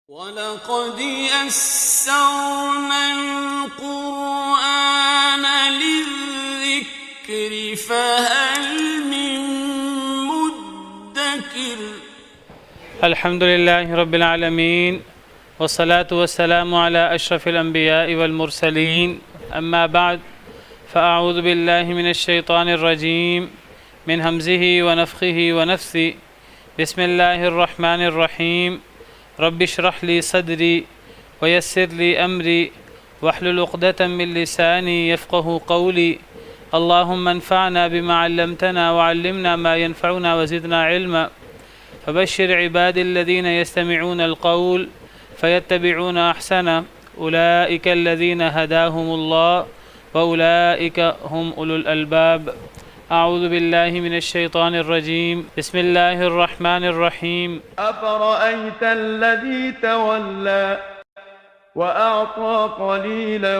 وَلَقَدْ يَسَّرْنَا الْقُرْآنَ لِلذِّكْرِ فَهَلْ مِن مُّدَّكِرٍ الحمد لله رب العالمين والصلاة والسلام على أشرف الأنبياء والمرسلين أما بعد فأعوذ بالله من الشيطان الرجيم من همزه ونفخه ونفثه بسم الله الرحمن الرحيم رب اشرح لي صدري ويسر لي أمري واحلل عقدة من لساني يفقه قولي اللهم انفعنا بما علمتنا وعلمنا ما ينفعنا وزدنا علما فبشر عبادي الذين يستمعون القول فيتبعون أحسنه أولئك الذين هداهم الله وأولئك هم أولو الألباب أعوذ بالله من الشيطان الرجيم بسم الله الرحمن الرحيم أفرأيت الذي تولى وأعطى قليلا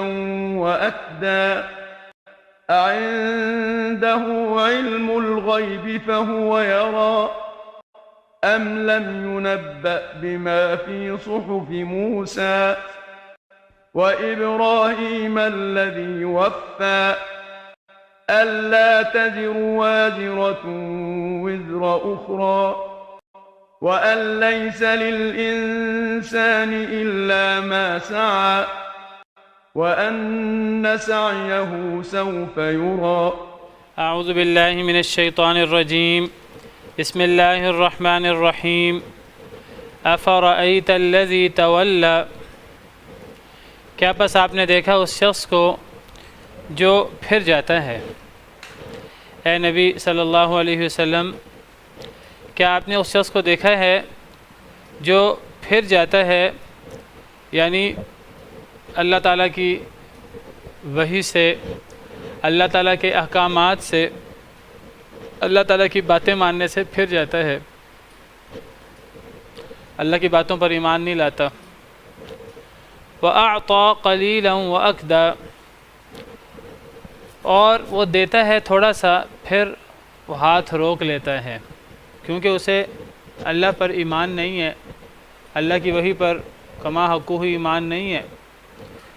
وأكدى أعنده علم الغيب فهو يرى أم لم ينبأ بما في صحف موسى وإبراهيم الذي وفى ألا تزر وازرة وزر أخرى وأن ليس للإنسان إلا ما سعى وأن سعيه سوف يرى أعوذ بالله من الشيطان الرجيم بسم الله الرحمن الرحيم أفرأيت الذي تولى کیا پس آپ نے دیکھا اس شخص کو جو پھر جاتا ہے؟ اے نبی صلی اللہ علیہ وسلم، کیا آپ نے اس شخص کو دیکھا ہے جو پھر جاتا ہے، یعنی اللہ تعالیٰ کی وحی سے، اللہ تعالیٰ کے احکامات سے، اللہ تعالیٰ کی باتیں ماننے سے پھر جاتا ہے، اللہ کی باتوں پر ایمان نہیں لاتا۔ وَأَعْطَى قَلِيلًا وَأَكْدَى، اور وہ دیتا ہے تھوڑا سا پھر وہ ہاتھ روک لیتا ہے، کیونکہ اسے اللہ پر ایمان نہیں ہے، اللہ کی وحی پر کما حقہ ایمان نہیں ہے،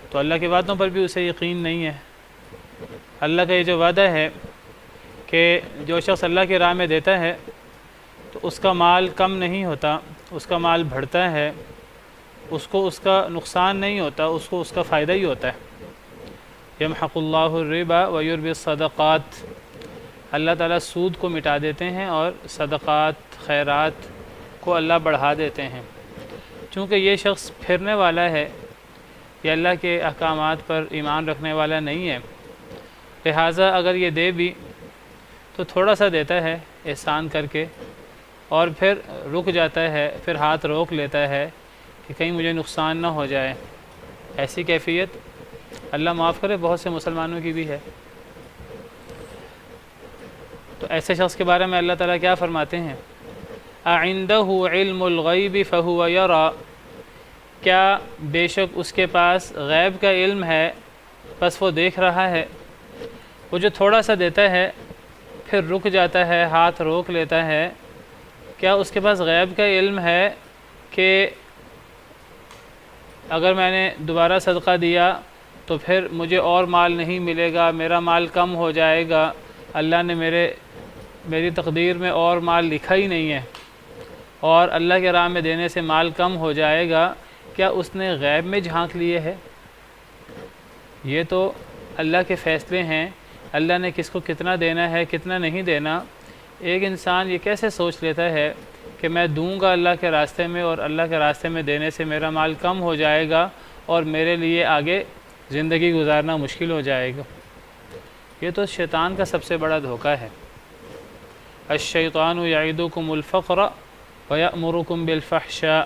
تو اللہ کی باتوں پر بھی اسے یقین نہیں ہے۔ اللہ کا یہ جو وعدہ ہے کہ جو شخص اللہ کی راہ میں دیتا ہے تو اس کا مال کم نہیں ہوتا، اس کا مال بڑھتا ہے، اس کو اس کا نقصان نہیں ہوتا، اس کو اس کا فائدہ ہی ہوتا ہے۔ یمحق اللہ الربا ویربی الصدقات، اللہ تعالیٰ سود کو مٹا دیتے ہیں اور صدقات خیرات کو اللہ بڑھا دیتے ہیں۔ چونکہ یہ شخص پھرنے والا ہے، یہ اللہ کے احکامات پر ایمان رکھنے والا نہیں ہے، لہٰذا اگر یہ دے بھی تو تھوڑا سا دیتا ہے احسان کر کے، اور پھر رک جاتا ہے، پھر ہاتھ روک لیتا ہے کہ کہیں مجھے نقصان نہ ہو جائے۔ ایسی کیفیت اللہ معاف کرے بہت سے مسلمانوں کی بھی ہے۔ تو ایسے شخص کے بارے میں اللہ تعالیٰ کیا فرماتے ہیں؟ اعنده علم الغیب فهو یرا، کیا بے شک اس کے پاس غیب کا علم ہے بس وہ دیکھ رہا ہے۔ وہ جو تھوڑا سا دیتا ہے پھر رک جاتا ہے، ہاتھ روک لیتا ہے، کیا اس کے پاس غیب کا علم ہے کہ اگر میں نے دوبارہ صدقہ دیا تو پھر مجھے اور مال نہیں ملے گا، میرا مال کم ہو جائے گا، اللہ نے میری تقدیر میں اور مال لکھا ہی نہیں ہے، اور اللہ کے راہ میں دینے سے مال کم ہو جائے گا، کیا اس نے غیب میں جھانک لیے ہے؟ یہ تو اللہ کے فیصلے ہیں، اللہ نے کس کو کتنا دینا ہے کتنا نہیں دینا۔ ایک انسان یہ کیسے سوچ لیتا ہے کہ میں دوں گا اللہ کے راستے میں اور اللہ کے راستے میں دینے سے میرا مال کم ہو جائے گا اور میرے لیے آگے زندگی گزارنا مشکل ہو جائے گا۔ یہ تو شیطان کا سب سے بڑا دھوکہ ہے۔ الشیطان یعدکم الفقر ویأمرکم بالفحشاء،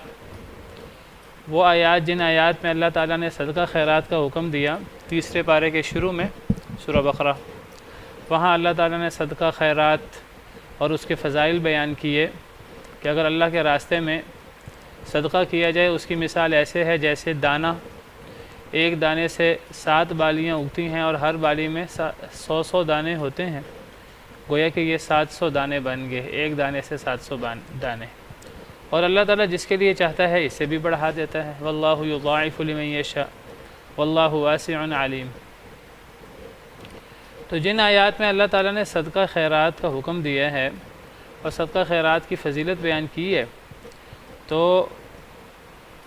وہ آیات جن آیات میں اللہ تعالیٰ نے صدقہ خیرات کا حکم دیا، تیسرے پارے کے شروع میں سورہ بقرہ، وہاں اللہ تعالیٰ نے صدقہ خیرات اور اس کے فضائل بیان کیے کہ اگر اللہ کے راستے میں صدقہ کیا جائے اس کی مثال ایسے ہے جیسے دانہ، ایک دانے سے 7 بالیاں اگتی ہیں اور ہر بالی میں 100 دانے ہوتے ہیں، گویا کہ یہ 700 دانے بن گئے، ایک دانے سے 700 دانے، اور اللہ تعالیٰ جس کے لیے چاہتا ہے اس سے بھی بڑھا دیتا ہے۔ واللہ یضاعف لمن یشاء واللہ واسع علیم۔ تو جن آیات میں اللہ تعالیٰ نے صدقہ خیرات کا حکم دیا ہے اور صدقہ خیرات کی فضیلت بیان کی ہے، تو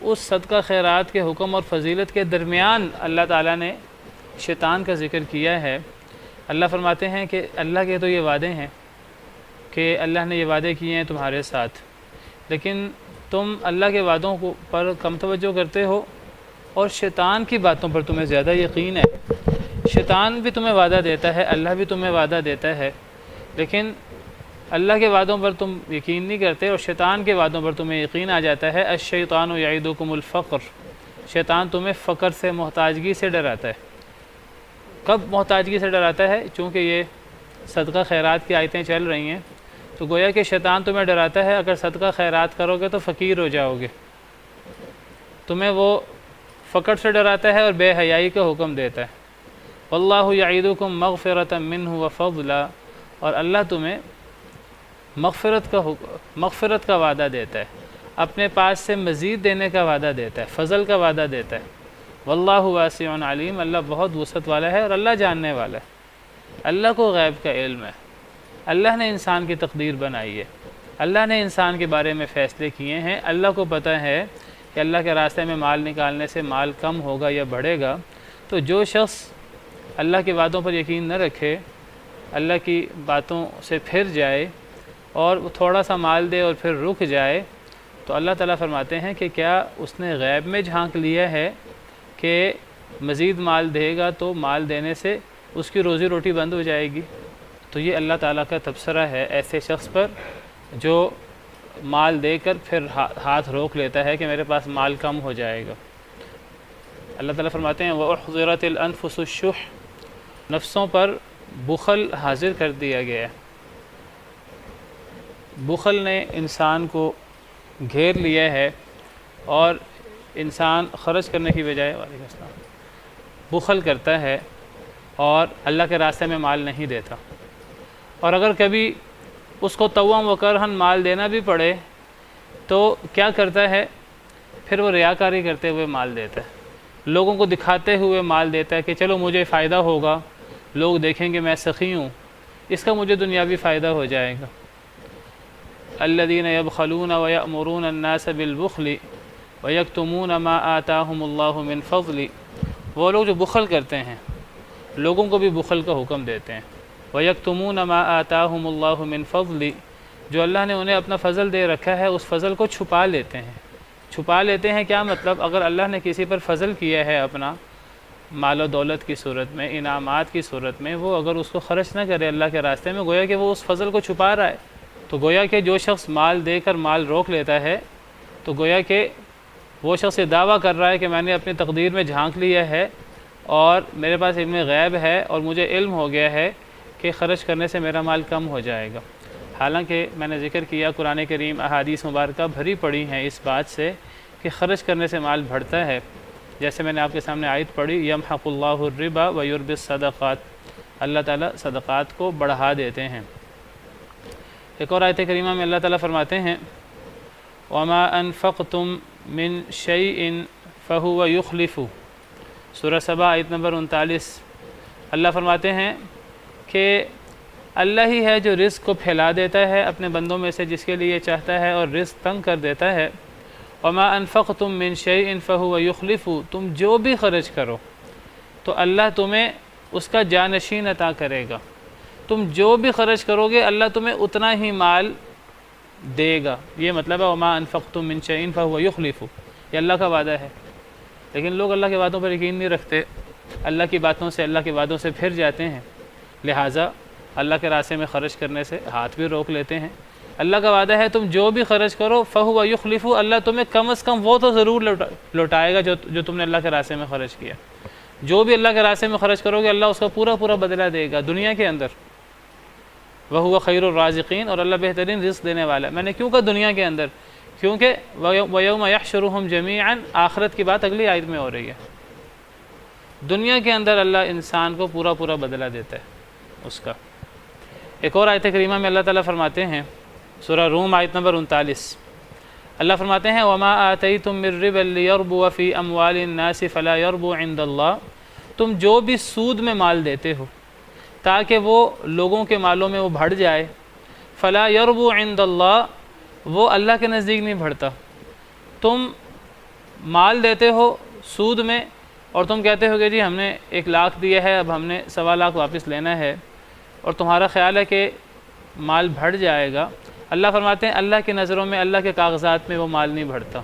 اس صدقہ خیرات کے حکم اور فضیلت کے درمیان اللہ تعالیٰ نے شیطان کا ذکر کیا ہے۔ اللہ فرماتے ہیں کہ اللہ کے تو یہ وعدے ہیں کہ اللہ نے یہ وعدے کیے ہیں تمہارے ساتھ، لیکن تم اللہ کے وعدوں پر کم توجہ کرتے ہو اور شیطان کی باتوں پر تمہیں زیادہ یقین ہے۔ شیطان بھی تمہیں وعدہ دیتا ہے، اللہ بھی تمہیں وعدہ دیتا ہے، لیکن اللہ کے وعدوں پر تم یقین نہیں کرتے اور شیطان کے وعدوں پر تمہیں یقین آ جاتا ہے۔ الشیطان یعدکم الفقر، شیطان تمہیں فقر سے، محتاجگی سے ڈراتا ہے۔ کب محتاجگی سے ڈراتا ہے؟ چونکہ یہ صدقہ خیرات کی آیتیں چل رہی ہیں، تو گویا کہ شیطان تمہیں ڈراتا ہے اگر صدقہ خیرات کرو گے تو فقیر ہو جاؤ گے، تمہیں وہ فقر سے ڈراتا ہے اور بے حیائی کا حکم دیتا ہے۔ واللہ یعدکم مغفرۃ منہ وفضلا، اور اللہ تمہیں مغفرت کا وعدہ دیتا ہے، اپنے پاس سے مزید دینے کا وعدہ دیتا ہے، فضل کا وعدہ دیتا ہے۔ واللہ واسع علیم، اللہ بہت وسعت والا ہے اور اللہ جاننے والا ہے۔ اللہ کو غیب کا علم ہے، اللہ نے انسان کی تقدیر بنائی ہے، اللہ نے انسان کے بارے میں فیصلے کیے ہیں، اللہ کو پتہ ہے کہ اللہ کے راستے میں مال نکالنے سے مال کم ہوگا یا بڑھے گا۔ تو جو شخص اللہ کے وعدوں پر یقین نہ رکھے، اللہ کی باتوں سے پھر جائے اور تھوڑا سا مال دے اور پھر رک جائے، تو اللہ تعالیٰ فرماتے ہیں کہ کیا اس نے غیب میں جھانک لیا ہے کہ مزید مال دے گا تو مال دینے سے اس کی روزی روٹی بند ہو جائے گی؟ تو یہ اللہ تعالیٰ کا تبصرہ ہے ایسے شخص پر جو مال دے کر پھر ہاتھ روک لیتا ہے کہ میرے پاس مال کم ہو جائے گا۔ اللہ تعالیٰ فرماتے ہیں وَأُحْضِرَتِ الْأَنفُسُ الشُّحَّ، نفسوں پر بخل حاضر کر دیا گیا ہے۔ بخل نے انسان کو گھیر لیا ہے اور انسان خرچ کرنے کی بجائے وعلیکم السلام بخل کرتا ہے اور اللہ کے راستے میں مال نہیں دیتا، اور اگر کبھی اس کو توّم و کرہن مال دینا بھی پڑے تو کیا کرتا ہے؟ پھر وہ ریاکاری کرتے ہوئے مال دیتا ہے، لوگوں کو دکھاتے ہوئے مال دیتا ہے کہ چلو مجھے فائدہ ہوگا، لوگ دیکھیں گے میں سخی ہوں، اس کا مجھے دنیاوی فائدہ ہو جائے گا۔ الذین یبخلون ویأمرون الناس بالبخل ویکتمون ما آتاہم اللہ من فضل، وہ لوگ جو بخل کرتے ہیں، لوگوں کو بھی بخل کا حکم دیتے ہیں۔ ویکتمون ما آتاہم اللہ من فضل، جو اللہ نے انہیں اپنا فضل دے رکھا ہے اس فضل کو چھپا لیتے ہیں۔ چھپا لیتے ہیں کیا مطلب؟ اگر اللہ نے کسی پر فضل کیا ہے اپنا مال و دولت کی صورت میں، انعامات کی صورت میں، وہ اگر اس کو خرچ نہ کرے اللہ کے راستے میں، گویا کہ وہ اس فضل کو چھپا رہا ہے۔ تو گویا کہ جو شخص مال دے کر مال روک لیتا ہے تو گویا کہ وہ شخص یہ دعویٰ کر رہا ہے کہ میں نے اپنی تقدیر میں جھانک لیا ہے اور میرے پاس علم غیب ہے اور مجھے علم ہو گیا ہے کہ خرچ کرنے سے میرا مال کم ہو جائے گا۔ حالانکہ میں نے ذکر کیا قرآن کریم احادیث مبارکہ بھری پڑی ہیں اس بات سے کہ خرچ کرنے سے مال بڑھتا ہے۔ جیسے میں نے آپ کے سامنے آیت پڑھی یمحق اللہ الربا ویربی الصدقات، اللہ تعالیٰ صدقات کو بڑھا دیتے ہیں۔ ایک اور آیت کریمہ میں اللہ تعالیٰ فرماتے ہیں وما انفقتم من شیء فہو یخلف، سورہ سبا آیت نمبر 39۔ اللہ فرماتے ہیں کہ اللہ ہی ہے جو رزق کو پھیلا دیتا ہے اپنے بندوں میں سے جس کے لیے چاہتا ہے اور رزق تنگ کر دیتا ہے۔ وما انفقتم من شیء فہو یخلف، تم جو بھی خرچ کرو تو اللہ تمہیں اس کا جانشین عطا کرے گا، تم جو بھی خرچ کرو گے اللہ تمہیں اتنا ہی مال دے گا۔ یہ مطلب ہے وما انفقتم من شیء فہو یخلف، یہ اللہ کا وعدہ ہے۔ لیکن لوگ اللہ کے وعدوں پر یقین نہیں رکھتے، اللہ کی باتوں سے، اللہ کے وعدوں سے پھر جاتے ہیں، لہٰذا اللہ کے راستے میں خرچ کرنے سے ہاتھ بھی روک لیتے ہیں۔ اللہ کا وعدہ ہے تم جو بھی خرچ کرو فہو یخلف، اللہ تمہیں کم از کم وہ تو ضرور لوٹائے گا جو تم نے اللہ کے راستے میں خرچ کیا۔ جو بھی اللہ کے راستے میں خرچ کرو گے اللہ اس کا پورا پورا بدلہ دے گا دنیا کے اندر۔ وَهُوَ خَيْرُ الرَّازِقِينَ، اور اللہ بہترین رزق دینے والا ہے۔ میں نے کیوں کہا دنیا کے اندر؟ کیونکہ وَيَوْمَ يَحْشُرُهُمْ جَمِيعًا، آخرت کی بات اگلی آیت میں ہو رہی ہے۔ دنیا کے اندر اللہ انسان کو پورا پورا بدلہ دیتا ہے اس کا۔ ایک اور آیت کریمہ میں اللہ تعالیٰ فرماتے ہیں سورہ روم آیت نمبر 39 اللہ فرماتے ہیں وما آتیتم من ربا لیربو فی اموال الناس فلا یربو عند اللہ، تم جو بھی سود میں مال دیتے ہو تاکہ وہ لوگوں کے مالوں میں وہ بڑھ جائے، فلا یربو عند اللہ، وہ اللہ کے نزدیک نہیں بڑھتا۔ تم مال دیتے ہو سود میں اور تم کہتے ہو کہ جی ہم نے 1 لاکھ دیا ہے، اب ہم نے 1.25 لاکھ واپس لینا ہے، اور تمہارا خیال ہے کہ مال بڑھ جائے گا، اللہ فرماتے ہیں اللہ کی نظروں میں، اللہ کے کاغذات میں وہ مال نہیں بڑھتا۔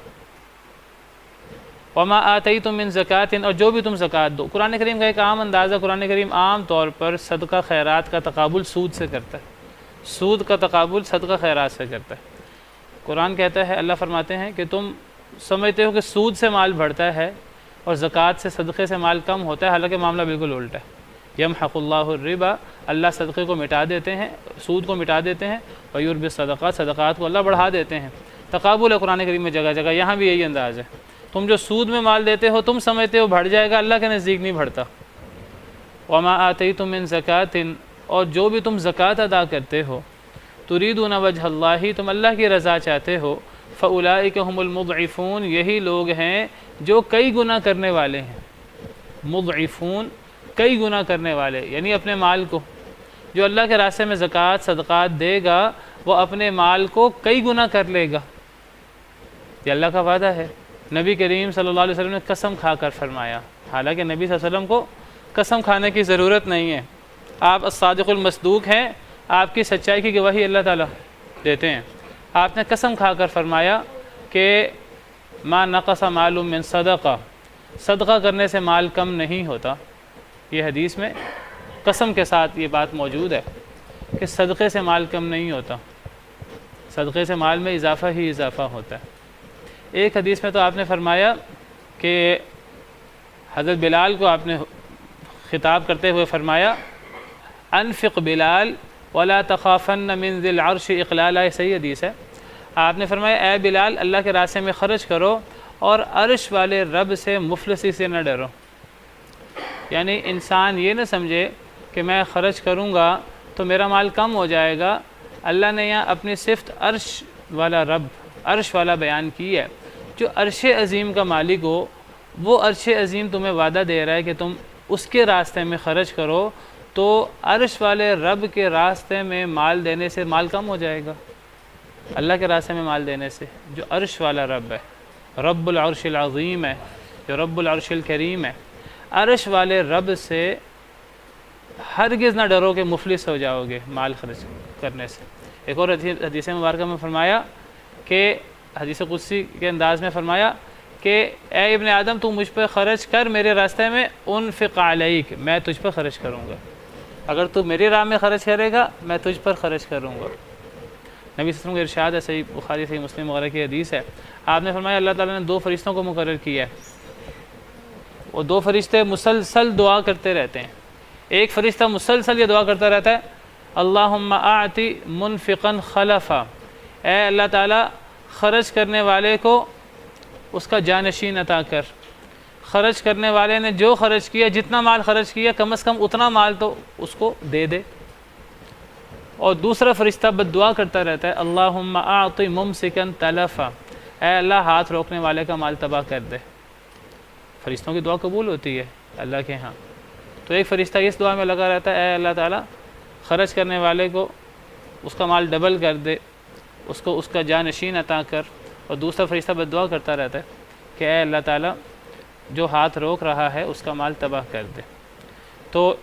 وما آتیتم من زکاۃ، اور جو بھی تم زکوٰۃ دو۔ قرآن کریم کا ایک عام اندازہ، قرآن کریم عام طور پر صدقہ خیرات کا تقابل سود سے کرتا ہے، سود کا تقابل صدقہ خیرات سے کرتا ہے۔ قرآن کہتا ہے، اللہ فرماتے ہیں کہ تم سمجھتے ہو کہ سود سے مال بڑھتا ہے اور زکوٰۃ سے، صدقے سے مال کم ہوتا ہے، حالانکہ معاملہ بالکل الٹا ہے۔ یمحق اللہ الربا، اللہ صدقے کو مٹا دیتے ہیں، سود کو مٹا دیتے ہیں، ویربی الصدقات، صدقات کو اللہ بڑھا دیتے ہیں۔ تقابل ہے قرآن کریم میں جگہ جگہ، یہاں بھی یہی انداز ہے۔ تم جو سود میں مال دیتے ہو تم سمجھتے ہو بڑھ جائے گا، اللہ کے نزدیک نہیں بڑھتا۔ وما آتیتم من زکاۃ، اور جو بھی تم زکوٰۃ ادا کرتے ہو، تریدون وجہ اللہ، تم اللہ کی رضا چاہتے ہو، فاولئک هم المضعفون، یہی لوگ ہیں جو کئی گنا کرنے والے ہیں۔ مضعفون، کئی گنا کرنے والے، یعنی اپنے مال کو، جو اللہ کے راستے میں زکوٰۃ صدقات دے گا وہ اپنے مال کو کئی گنا کر لے گا۔ یہ اللہ کا وعدہ ہے۔ نبی کریم صلی اللہ علیہ وسلم نے قسم کھا کر فرمایا، حالانکہ نبی صلی اللہ علیہ وسلم کو قسم کھانے کی ضرورت نہیں ہے، آپ الصادق المصدوق ہیں، آپ کی سچائی کی گواہی اللہ تعالیٰ دیتے ہیں۔ آپ نے قسم کھا کر فرمایا کہ ما نقص مال من صدقہ، صدقہ کرنے سے مال کم نہیں ہوتا۔ یہ حدیث میں قسم کے ساتھ یہ بات موجود ہے کہ صدقے سے مال کم نہیں ہوتا، صدقے سے مال میں اضافہ ہی اضافہ ہوتا ہے۔ ایک حدیث میں تو آپ نے فرمایا کہ حضرت بلال کو آپ نے خطاب کرتے ہوئے فرمایا، انفق بلال ولا تخافن من ذی العرش اقلالا، صحیح حدیث ہے۔ آپ نے فرمایا اے بلال اللہ کے راستے میں خرچ کرو اور عرش والے رب سے مفلسی سے نہ ڈرو۔ یعنی انسان یہ نہ سمجھے کہ میں خرچ کروں گا تو میرا مال کم ہو جائے گا۔ اللہ نے یہاں اپنی صفت عرش والا رب، عرش والا بیان کی ہے۔ جو عرش عظیم کا مالک ہو وہ عرش عظیم تمہیں وعدہ دے رہا ہے کہ تم اس کے راستے میں خرچ کرو، تو عرش والے رب کے راستے میں مال دینے سے مال کم ہو جائے گا۔ اللہ کے راستے میں مال دینے سے، جو عرش والا رب ہے، رب العرش العظیم ہے، جو رب العرش الکریم ہے، عرش والے رب سے ہرگز نہ ڈرو کہ مفلس ہو جاؤ گے مال خرچ کرنے سے۔ ایک اور حدیث مبارکہ میں فرمایا کہ حدیث قدسی کے انداز میں فرمایا کہ اے ابن آدم تو مجھ پر خرچ کر میرے راستے میں، انفق علیک، میں تجھ پر خرچ کروں گا۔ اگر تو میری راہ میں خرچ کرے گا میں تجھ پر خرچ کروں گا۔ نبی صلی اللہ علیہ وسلم کا ارشاد ہے، صحیح بخاری صحیح مسلم وغیرہ کی حدیث ہے، آپ نے فرمایا اللہ تعالیٰ نے 2 فرشتوں کو مقرر کیا ہے، وہ 2 فرشتے مسلسل دعا کرتے رہتے ہیں۔ ایک فرشتہ مسلسل یہ دعا کرتا رہتا ہے، اللہم اعطی منفقا خلفا، اے اللہ تعالیٰ خرچ کرنے والے کو اس کا جانشین عطا کر۔ خرچ کرنے والے نے جو خرچ کیا، جتنا مال خرچ کیا کم از کم اتنا مال تو اس کو دے دے۔ اور دوسرا فرشتہ بد دعا کرتا رہتا ہے، اللہم اعطی ممسکا تلفا، اے اللہ ہاتھ روکنے والے کا مال تباہ کر دے۔ فرشتوں کی دعا قبول ہوتی ہے اللہ کے ہاں۔ تو ایک فرشتہ اس دعا میں لگا رہتا ہے، اے اللہ تعالیٰ خرچ کرنے والے کو اس کا مال ڈبل کر دے، اس کو اس کا جانشین عطا کر۔ اور دوسرا فرشتہ بد دعا کرتا رہتا ہے کہ اے اللہ تعالیٰ جو ہاتھ روک رہا ہے اس کا مال تباہ کر دے۔ تو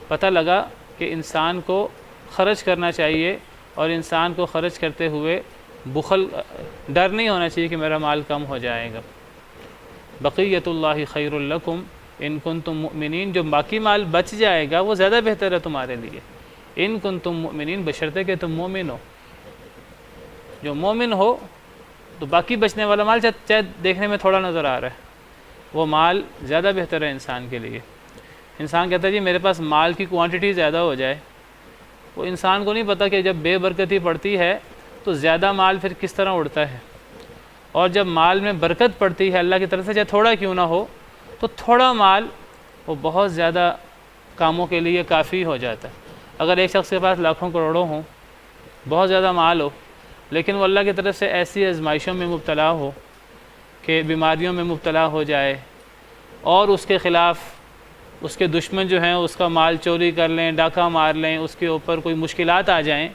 پتہ لگا کہ انسان کو خرچ کرنا چاہیے، اور انسان کو خرچ کرتے ہوئے بخل، ڈر نہیں ہونا چاہیے کہ میرا مال کم ہو جائے گا۔ بقیت اللہ خیر لکم ان کنتم مؤمنین، جو باقی مال بچ جائے گا وہ زیادہ بہتر ہے تمہارے لیے۔ ان کنتم مؤمنین، بشرطے کہ تم مومن ہو۔ جو مومن ہو تو باقی بچنے والا مال چاہے دیکھنے میں تھوڑا نظر آ رہا ہے، وہ مال زیادہ بہتر ہے انسان کے لیے۔ انسان کہتا ہے جی میرے پاس مال کی کوانٹٹی زیادہ ہو جائے، وہ انسان کو نہیں پتہ کہ جب بے برکتی پڑتی ہے تو زیادہ مال پھر کس طرح اڑتا ہے، اور جب مال میں برکت پڑتی ہے اللہ کی طرف سے، چاہے تھوڑا کیوں نہ ہو، تو تھوڑا مال وہ بہت زیادہ کاموں کے لیے کافی ہو جاتا ہے۔ اگر ایک شخص کے پاس لاکھوں کروڑوں ہوں، بہت زیادہ مال ہو، لیکن وہ اللہ کی طرف سے ایسی آزمائشوں میں مبتلا ہو کہ بیماریوں میں مبتلا ہو جائے اور اس کے خلاف اس کے دشمن جو ہیں اس کا مال چوری کر لیں، ڈاکہ مار لیں، اس کے اوپر کوئی مشکلات آ جائیں،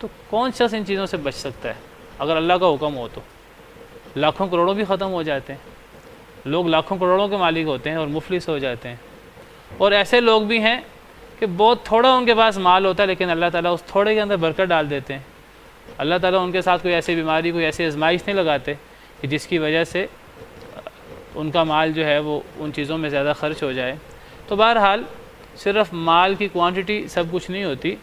تو کون شخص ان چیزوں سے بچ سکتا ہے؟ اگر اللہ کا حکم ہو تو لاکھوں کروڑوں بھی ختم ہو جاتے ہیں، لوگ لاکھوں کروڑوں کے مالک ہوتے ہیں اور مفلس ہو جاتے ہیں، اور ایسے لوگ بھی ہیں کہ بہت تھوڑا ان کے پاس مال ہوتا ہے لیکن اللہ تعالیٰ اس تھوڑے کے اندر برکت ڈال دیتے ہیں۔ اللہ تعالیٰ ان کے ساتھ کوئی ایسی بیماری، کوئی ایسی آزمائش نہیں لگاتے کہ جس کی وجہ سے ان کا مال جو ہے وہ ان چیزوں میں زیادہ خرچ ہو جائے۔ تو بہرحال صرف مال کی کوانٹٹی سب کچھ نہیں ہوتی،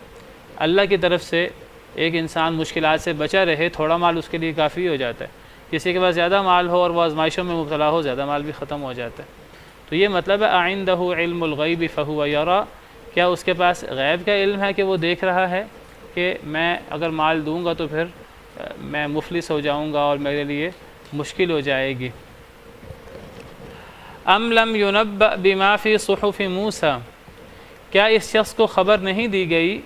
اللہ کی طرف سے ایک انسان مشکلات سے بچا رہے، تھوڑا مال اس کے لیے کافی ہو جاتا ہے۔ کسی کے پاس زیادہ مال ہو اور وہ آزمائشوں میں مبتلا ہو، زیادہ مال بھی ختم ہو جاتا ہے۔ تو یہ مطلب ہے اعندہ علم الغیب فہو یرا، کیا اس کے پاس غیب کا علم ہے کہ وہ دیکھ رہا ہے کہ میں اگر مال دوں گا تو پھر میں مفلس ہو جاؤں گا اور میرے لیے مشکل ہو جائے گی۔ ام لم ینبأ بما فی صحف موسیٰ، کیا اس شخص کو خبر نہیں دی گئی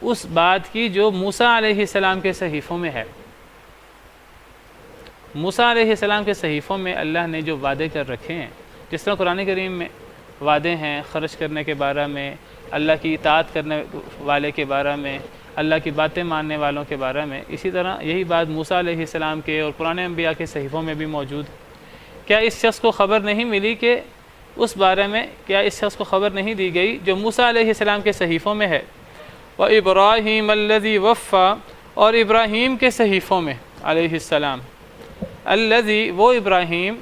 اس بات کی جو موسیٰ علیہ السلام کے صحیفوں میں ہے؟ موسیٰ علیہ السلام کے صحیفوں میں اللہ نے جو وعدے کر رکھے ہیں، جس طرح قرآن کریم میں وعدے ہیں خرچ کرنے کے بارے میں، اللہ کی اطاعت کرنے والے کے بارے میں، اللہ کی باتیں ماننے والوں کے بارے میں، اسی طرح یہی بات موسیٰ علیہ السلام کے اور پرانے انبیاء کے صحیفوں میں بھی موجود ہے۔ کیا اس شخص کو خبر نہیں ملی کہ اس بارے میں، کیا اس شخص کو خبر نہیں دی گئی جو موسیٰ علیہ السلام کے صحیفوں میں ہے؟ وَإِبْرَاهِيمَ الَّذِي وَفَّى، اور ابراہیم کے صحیفوں میں علیہ السلام، الذی، وہ ابراہیم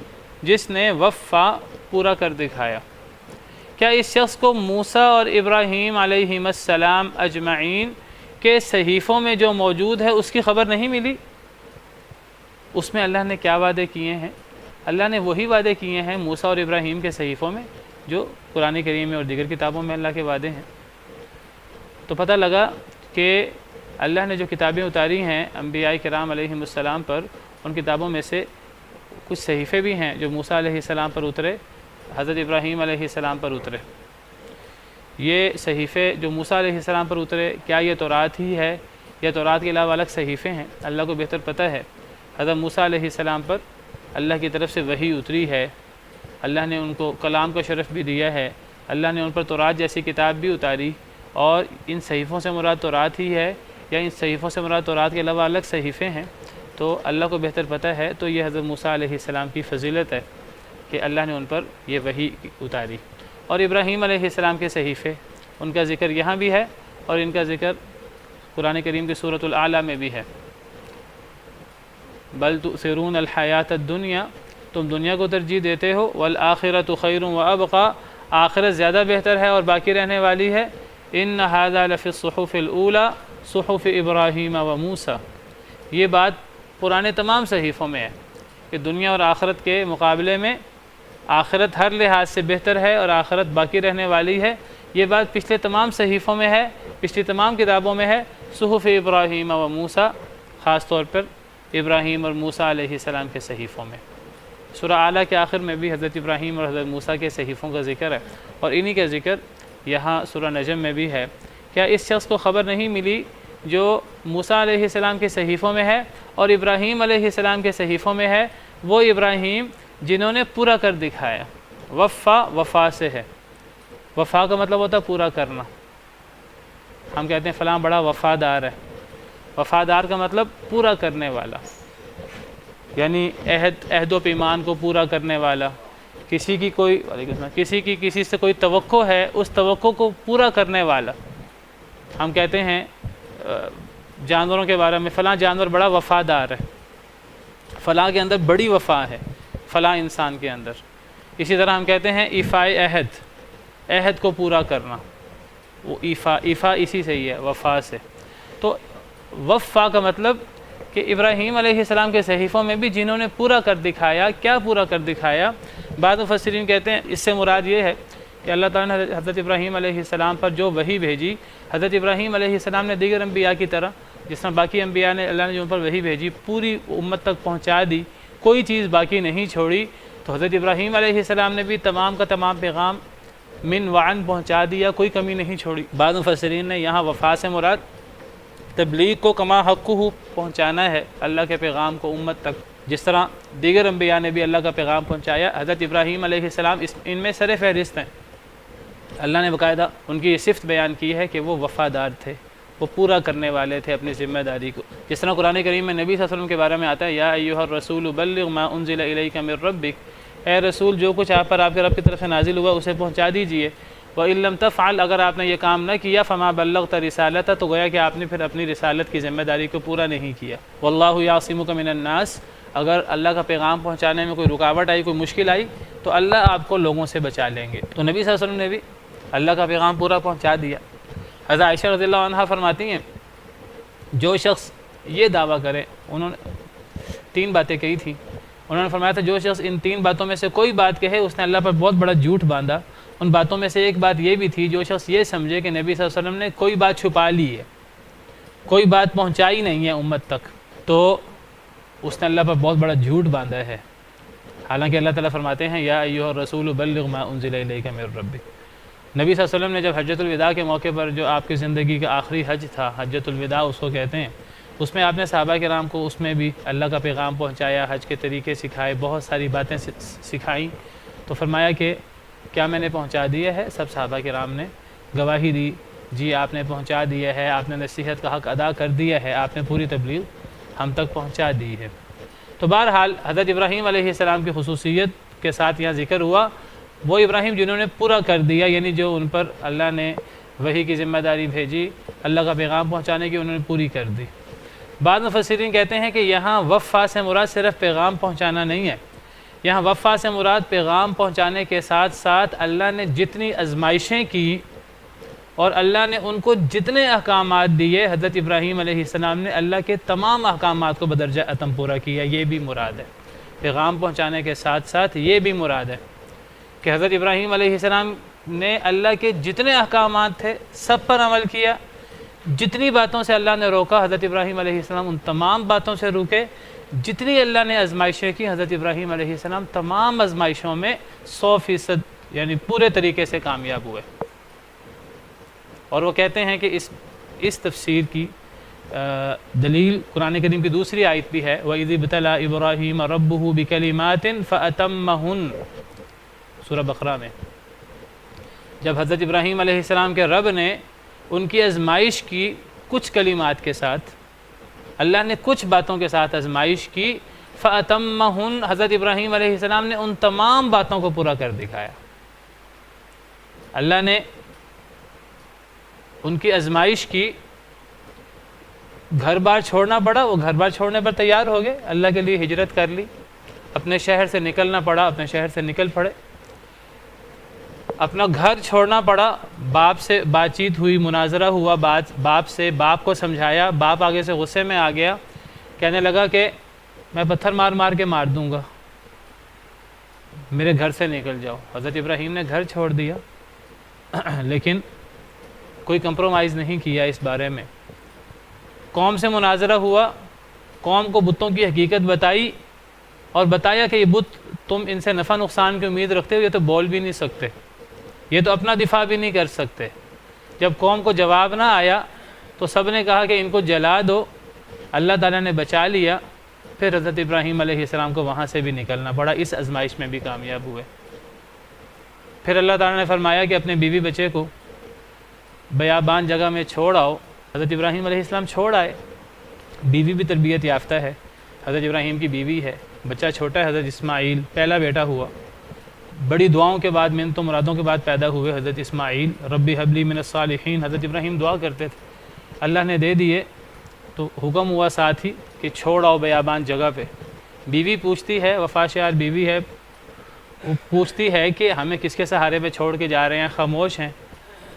جس نے وفا، پورا کر دکھایا۔ کیا اس شخص کو موسیٰ اور ابراہیم علیہم السلام اجمعین کے صحیفوں میں جو موجود ہے اس کی خبر نہیں ملی؟ اس میں اللہ نے کیا وعدے کیے ہیں؟ اللہ نے وہی وعدے کیے ہیں موسیٰ اور ابراہیم کے صحیفوں میں جو قرآن کریم میں اور دیگر کتابوں میں اللہ کے وعدے ہیں۔ تو پتہ لگا کہ اللہ نے جو کتابیں اتاری ہیں انبیاء کرام علیہم السلام پر، ان کتابوں میں سے کچھ صحیفے بھی ہیں جو موسیٰ علیہ السلام پر اترے، حضرت ابراہیم علیہ السلام پر اترے۔ یہ صحیفے جو موسیٰ علیہ السلام پر اترے، کیا یہ تورات ہی ہے یا تورات کے علاوہ الگ صحیفے ہیں؟ اللہ کو بہتر پتہ ہے۔ حضرت موسیٰ علیہ السلام پر اللہ کی طرف سے وحی اتری ہے، اللہ نے ان کو کلام کا شرف بھی دیا ہے، اللہ نے ان پر تورات جیسی کتاب بھی اتاری، اور ان صحیفوں سے مراد تورات ہی ہے یا ان صحیفوں سے مراد تورات کے علاوہ الگ صحیفے ہیں، تو اللہ کو بہتر پتہ ہے۔ تو یہ حضرت موسیٰ علیہ السلام کی فضیلت ہے کہ اللہ نے ان پر یہ وحی اتاری۔ اور ابراہیم علیہ السلام کے صحیفے، ان کا ذکر یہاں بھی ہے اور ان کا ذکر قرآن کریم کی سورۃ الاعلیٰ میں بھی ہے۔ بل تؤثرون الحیات الدنیا، تم دنیا کو ترجیح دیتے ہو، والآخرۃ خیر وابقیٰ، آخرت زیادہ بہتر ہے اور باقی رہنے والی ہے۔ ان ھذا لفی الصحف الاولیٰ صحف ابراہیم و موسیٰ، یہ بات پرانے تمام صحیفوں میں ہے کہ دنیا اور آخرت کے مقابلے میں آخرت ہر لحاظ سے بہتر ہے اور آخرت باقی رہنے والی ہے۔ یہ بات پچھلے تمام صحیفوں میں ہے، پچھلی تمام کتابوں میں ہے، صحف ابراہیم و موسیٰ، خاص طور پر ابراہیم اور موسیٰ علیہ السلام کے صحیفوں میں۔ سورہ اعلیٰ کے آخر میں بھی حضرت ابراہیم اور حضرت موسیٰ کے صحیفوں کا ذکر ہے، اور انہی کا ذکر یہاں سورہ نجم میں بھی ہے۔ کیا اس شخص کو خبر نہیں ملی جو موسیٰ علیہ السلام کے صحیفوں میں ہے اور ابراہیم علیہ السلام کے صحیفوں میں ہے؟ وہ ابراہیم جنہوں نے پورا کر دکھایا۔ وفا، وفا سے ہے، وفا کا مطلب ہوتا ہے پورا کرنا۔ ہم کہتے ہیں فلاں بڑا وفادار ہے، وفادار کا مطلب پورا کرنے والا، یعنی عہد و پیمان کو پورا کرنے والا۔ کسی کی کوئی کسی سے کوئی توقع ہے، اس توقع کو پورا کرنے والا۔ ہم کہتے ہیں جانوروں کے بارے میں فلاں جانور بڑا وفادار ہے، فلاں کے اندر بڑی وفا ہے، فلاں انسان کے اندر۔ اسی طرح ہم کہتے ہیں ایفائے عہد کو پورا کرنا، وہ ایفا اسی سے ہی ہے، وفا سے۔ تو وفا کا مطلب کہ ابراہیم علیہ السلام کے صحیفوں میں بھی جنہوں نے پورا کر دکھایا۔ کیا پورا کر دکھایا؟ بعض مفسرین کہتے ہیں اس سے مراد یہ ہے کہ اللہ تعالیٰ نے حضرت ابراہیم علیہ السلام پر جو وحی بھیجی، حضرت ابراہیم علیہ السلام نے دیگر انبیاء کی طرح، جس طرح باقی انبیاء نے اللہ نے جو ان پر وحی بھیجی پوری امت تک پہنچا دی، کوئی چیز باقی نہیں چھوڑی۔ تو حضرت ابراہیم علیہ السلام نے بھی تمام کا تمام پیغام من وعن پہنچا دیا، کوئی کمی نہیں چھوڑی۔ بعض مفسرین نے یہاں وفا سے مراد تبلیغ کو کما حقہ پہنچانا ہے اللہ کے پیغام کو امت تک، جس طرح دیگر انبیاء نے بھی اللہ کا پیغام پہنچایا۔ حضرت ابراہیم علیہ السلام ان میں سر فہرست ہیں۔ اللہ نے باقاعدہ ان کی یہ صفت بیان کی ہے کہ وہ وفادار تھے، وہ پورا کرنے والے تھے اپنی ذمہ داری کو، جس طرح قرآن کریم میں نبی صلی اللہ علیہ وسلم کے بارے میں آتا ہے یا ایھا الرسول بلغ ما انزل الیک من ربک، اے رسول جو کچھ آپ پر آپ کے رب کی طرف سے نازل ہوا اسے پہنچا دیجئے، وَإِن لَمْ تَفْعَلْ اگر آپ نے یہ کام نہ کیا فَمَا بَلَّغْتَ رِسَالَتَ تو گویا کہ آپ نے پھر اپنی رسالت کی ذمہ داری کو پورا نہیں کیا، وَاللَّهُ يَعْصِمُكَ مِنَ النَّاسِ اگر اللہ کا پیغام پہنچانے میں کوئی رکاوٹ آئی، کوئی مشکل آئی تو اللہ آپ کو لوگوں سے بچا لیں گے۔ تو نبی صلی اللہ علیہ وسلم نے بھی اللہ کا پیغام پورا پہنچا دیا۔ حضرت عائشہ رضی اللہ عنہا فرماتی ہیں جو شخص یہ دعویٰ کرے، انہوں نے 3 باتیں کہی تھیں، انہوں نے فرمایا تھا جو شخص ان 3 باتوں میں سے کوئی بات کہے اس نے اللہ پر بہت بڑا جھوٹ باندھا۔ ان باتوں میں سے ایک بات یہ بھی تھی جو شخص یہ سمجھے کہ نبی صلی اللہ علیہ وسلم نے کوئی بات چھپا لی ہے، کوئی بات پہنچائی نہیں ہے امت تک، تو اس نے اللہ پر بہت بڑا جھوٹ باندھا ہے۔ حالانکہ اللہ تعالیٰ فرماتے ہیں یا ایھا الرسول بلغ ما انزل الیک من ربک۔ نبی صلی اللہ علیہ وسلم نے جب حجۃ الوداع کے موقع پر جو آپ کی زندگی کا آخری حج تھا، حجۃ الوداع اس کو کہتے ہیں، اس میں آپ نے صحابہ کرام کو اس میں بھی اللہ کا پیغام پہنچایا، حج کے طریقے سکھائے، بہت ساری باتیں سکھائیں، تو فرمایا کہ کیا میں نے پہنچا دیا ہے؟ سب صحابہ کرام نے گواہی دی جی آپ نے پہنچا دیا ہے، آپ نے نصیحت کا حق ادا کر دیا ہے، آپ نے پوری تبلیغ ہم تک پہنچا دی ہے۔ تو بہرحال حضرت ابراہیم علیہ السلام کی خصوصیت کے ساتھ یہاں ذکر ہوا، وہ ابراہیم جنہوں نے پورا کر دیا، یعنی جو ان پر اللہ نے وحی کی ذمہ داری بھیجی اللہ کا پیغام پہنچانے کی، انہوں نے پوری کر دی۔ بعض مفسرین کہتے ہیں کہ یہاں وفا سے مراد صرف پیغام پہنچانا نہیں ہے، یہاں وفا سے مراد پیغام پہنچانے کے ساتھ ساتھ اللہ نے جتنی آزمائشیں کی اور اللہ نے ان کو جتنے احکامات دیے، حضرت ابراہیم علیہ السلام نے اللہ کے تمام احکامات کو بدرجہ اتم پورا کیا، یہ بھی مراد ہے۔ پیغام پہنچانے کے ساتھ ساتھ یہ بھی مراد ہے کہ حضرت ابراہیم علیہ السلام نے اللہ کے جتنے احکامات تھے سب پر عمل کیا، جتنی باتوں سے اللہ نے روکا حضرت ابراہیم علیہ السلام ان تمام باتوں سے روکے، جتنی اللہ نے آزمائشیں کی حضرت ابراہیم علیہ السلام تمام آزمائشوں میں 100% یعنی پورے طریقے سے کامیاب ہوئے۔ اور وہ کہتے ہیں کہ اس تفسیر کی دلیل قرآن کریم کی دوسری آیت بھی ہے وَإِذِ ابْتَلَىٰ إِبْرَاهِيمَ رَبُّهُ بِكَلِمَاتٍ فَأَتَمَّهُنَّ سورہ بقرہ میں، جب حضرت ابراہیم علیہ السلام کے رب نے ان کی آزمائش کی کچھ کلمات کے ساتھ، اللہ نے کچھ باتوں کے ساتھ آزمائش کی، فَأَتَمَّهُنَّ حضرت ابراہیم علیہ السلام نے ان تمام باتوں کو پورا کر دکھایا۔ اللہ نے ان کی آزمائش کی، گھر بار چھوڑنا پڑا، وہ گھر بار چھوڑنے پر تیار ہو گئے، اللہ کے لیے ہجرت کر لی، اپنے شہر سے نکلنا پڑا، اپنے شہر سے نکل پڑے، اپنا گھر چھوڑنا پڑا، باپ سے بات چیت ہوئی، مناظرہ ہوا باپ سے، باپ کو سمجھایا، باپ آگے سے غصے میں آ گیا، کہنے لگا کہ میں پتھر مار مار کے مار دوں گا، میرے گھر سے نکل جاؤ۔ حضرت ابراہیم نے گھر چھوڑ دیا لیکن کوئی کمپرومائز نہیں کیا اس بارے میں۔ قوم سے مناظرہ ہوا، قوم کو بتوں کی حقیقت بتائی اور بتایا کہ یہ بت تم ان سے نفع نقصان کی امید رکھتے ہو، یہ تو بول بھی نہیں سکتے، یہ تو اپنا دفاع بھی نہیں کر سکتے۔ جب قوم کو جواب نہ آیا تو سب نے کہا کہ ان کو جلا دو، اللہ تعالیٰ نے بچا لیا، پھر حضرت ابراہیم علیہ السلام کو وہاں سے بھی نکلنا پڑا، اس آزمائش میں بھی کامیاب ہوئے۔ پھر اللہ تعالیٰ نے فرمایا کہ اپنے بیوی بچے کو بیابان جگہ میں چھوڑ آؤ۔ حضرت ابراہیم علیہ السلام چھوڑ آئے، بیوی بھی تربیت یافتہ ہے، حضرت ابراہیم کی بیوی ہے، بچہ چھوٹا ہے، حضرت اسماعیل پہلا بیٹا ہوا، بڑی دعاؤں کے بعد منتوں مرادوں کے بعد پیدا ہوئے حضرت اسماعیل، ربی حب لی من الصالحین، حضرت ابراہیم دعا کرتے تھے، اللہ نے دے دیے تو حکم ہوا ساتھ ہی کہ چھوڑ آؤ بیابان جگہ پہ۔ بیوی پوچھتی ہے، وفاشیار بیوی ہے، وہ پوچھتی ہے کہ ہمیں کس کے سہارے پہ چھوڑ کے جا رہے ہیں، خاموش ہیں،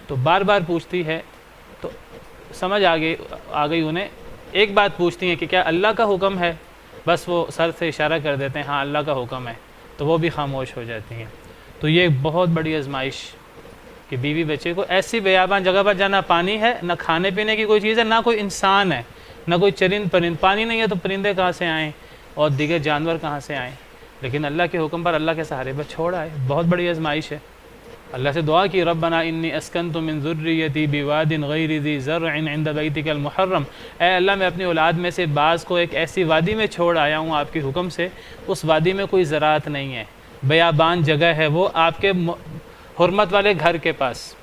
تو بار بار پوچھتی ہے، تو سمجھ آ گئی انہیں، ایک بات پوچھتی ہیں کہ کیا اللہ کا حکم ہے، بس وہ سر سے اشارہ کر دیتے ہیں ہاں اللہ کا حکم ہے، تو وہ بھی خاموش ہو جاتی ہیں۔ تو یہ ایک بہت بڑی آزمائش کہ بیوی بچے کو ایسی بیابان جگہ پر جانا، پانی ہے نہ کھانے پینے کی کوئی چیز ہے، نہ کوئی انسان ہے، نہ کوئی چرند پرند، پانی نہیں ہے تو پرندے کہاں سے آئیں اور دیگر جانور کہاں سے آئیں، لیکن اللہ کے حکم پر اللہ کے سہارے پر چھوڑ آئے، بہت بڑی آزمائش ہے۔ اللہ سے دعا کی ربنا انی اسکنت من ذریتی بواد غیر ذی زرع عند بیتک المحرم، اے اللہ میں اپنی اولاد میں سے بعض کو ایک ایسی وادی میں چھوڑ آیا ہوں آپ کے حکم سے، اس وادی میں کوئی زراعت نہیں ہے، بیابان جگہ ہے وہ آپ کے حرمت والے گھر کے پاس۔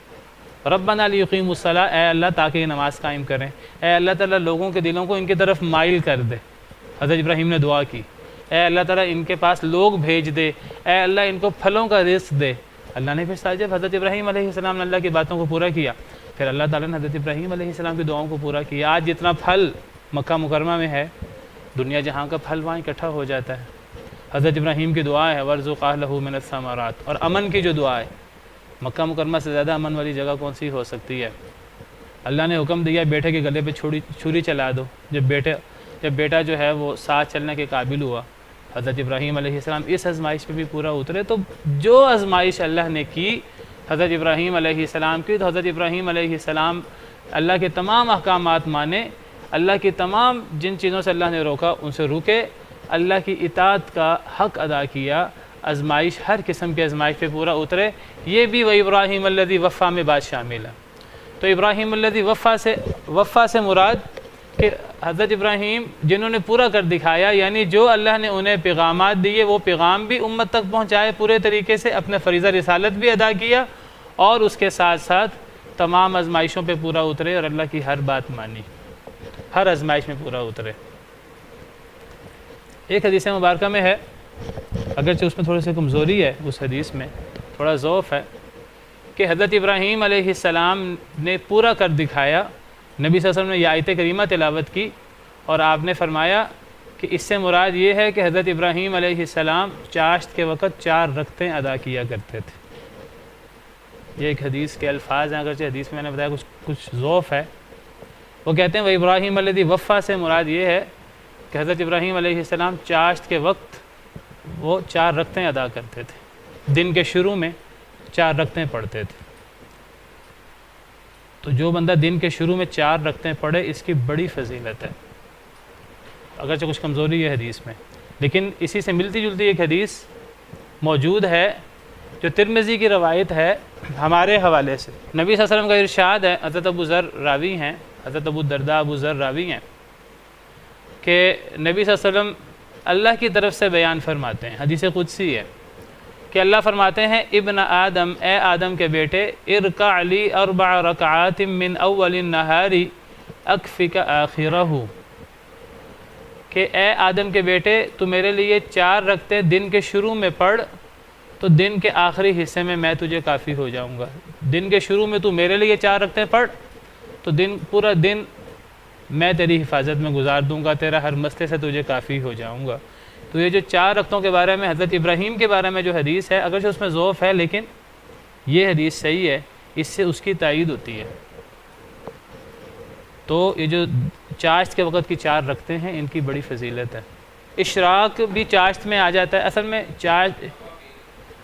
ربنا لیقیموا الصلاۃ، اے اللہ تاکہ یہ نماز قائم کریں، اے اللہ تعالیٰ لوگوں کے دلوں کو ان کی طرف مائل کر دے۔ حضرت ابراہیم نے دعا کی، اے اللہ تعالیٰ ان کے پاس لوگ بھیج دے، اے اللہ ان کو پھلوں کا رزق دے۔ اللہ نے پھر جب حضرت ابراہیم علیہ السلام نے اللہ کی باتوں کو پورا کیا، پھر اللہ تعالیٰ نے حضرت ابراہیم علیہ السلام کی دعاؤں کو پورا کیا۔ آج جتنا پھل مکہ مکرمہ میں ہے، دنیا جہاں کا پھل وہاں اکٹھا ہو جاتا ہے۔ حضرت ابراہیم کی دعا ہے وَارْزُقْ أَهْلَهُ مِنَ الثَّمَرَاتِ، اور امن کی جو دعا ہے، مکہ مکرمہ سے زیادہ امن والی جگہ کون سی ہو سکتی ہے؟ اللہ نے حکم دیا بیٹے کے گلے پہ چھری چلا دو۔ جب بیٹا جو ہے وہ ساتھ چلنے کے قابل ہوا، حضرت ابراہیم علیہ السلام اس آزمائش پہ بھی پورا اترے۔ تو جو آزمائش اللہ نے کی حضرت ابراہیم علیہ السلام کی، تو حضرت ابراہیم علیہ السلام اللہ کے تمام احکامات مانے، اللہ کی تمام جن چیزوں سے اللہ نے روکا ان سے رکے، اللہ کی اطاعت کا حق ادا کیا، آزمائش ہر قسم کی آزمائش پہ پورا اترے۔ یہ بھی وَإِبْرَاهِيمَ الَّذِي وَفَّى میں بات شامل ہے۔ تو ابراہیم الذی وفا سے مراد کہ حضرت ابراہیم جنہوں نے پورا کر دکھایا، یعنی جو اللہ نے انہیں پیغامات دیے وہ پیغام بھی امت تک پہنچائے پورے طریقے سے، اپنے فریضہ رسالت بھی ادا کیا، اور اس کے ساتھ ساتھ تمام آزمائشوں پہ پورا اترے اور اللہ کی ہر بات مانی، ہر آزمائش میں پورا اترے۔ ایک حدیث مبارکہ میں ہے، اگرچہ اس میں تھوڑی سی کمزوری ہے، اس حدیث میں تھوڑا ضعف ہے، کہ حضرت ابراہیم علیہ السلام نے پورا کر دکھایا۔ نبی صلی اللہ علیہ وسلم نے یہ آیت کریمہ تلاوت کی اور آپ نے فرمایا کہ اس سے مراد یہ ہے کہ حضرت ابراہیم علیہ السلام چاشت کے وقت 4 رکعتیں ادا کیا کرتے تھے۔ یہ ایک حدیث کے الفاظ ہیں، اگرچہ حدیث میں نے بتایا کچھ ضعف ہے۔ وہ کہتے ہیں وہ ابراہیم الذی وفا سے مراد یہ ہے کہ حضرت ابراہیم علیہ السلام چاشت کے وقت وہ 4 رکعتیں ادا کرتے تھے، دن کے شروع میں 4 رکعتیں پڑھتے تھے۔ تو جو بندہ دن کے شروع میں 4 رکعتیں پڑھے اس کی بڑی فضیلت ہے، اگرچہ کچھ کمزوری ہے حدیث میں، لیکن اسی سے ملتی جلتی ایک حدیث موجود ہے جو ترمذی کی روایت ہے ہمارے حوالے سے۔ نبی صلی اللہ علیہ وسلم کا ارشاد ہے، حضرت ابو ذر راوی ہیں، حضرت ابو الدرداء ابو ذر راوی ہیں، کہ نبی صلی اللہ علیہ وسلم اللہ کی طرف سے بیان فرماتے ہیں، حدیث قدسی ہے کہ اللہ فرماتے ہیں ابن آدم، اے آدم کے بیٹے، ارکع لی 4 رکعات من اول النہار اکفک آخرہ، کہ اے آدم کے بیٹے تو میرے لیے 4 رکعتیں دن کے شروع میں پڑھ، تو دن کے آخری حصے میں تجھے کافی ہو جاؤں گا۔ دن کے شروع میں تو میرے لیے 4 رکعتیں پڑھ، تو پورا دن میں تیری حفاظت میں گزار دوں گا، تیرا ہر مسئلے سے تجھے کافی ہو جاؤں گا۔ تو یہ جو 4 رکعتوں کے بارے میں حضرت ابراہیم کے بارے میں جو حدیث ہے، اگرچہ اس میں ضعف ہے لیکن یہ حدیث صحیح ہے، اس سے اس کی تائید ہوتی ہے۔ تو یہ جو چاشت کے وقت کی 4 رکعتیں ہیں ان کی بڑی فضیلت ہے۔ اشراق بھی چاشت میں آ جاتا ہے، اصل میں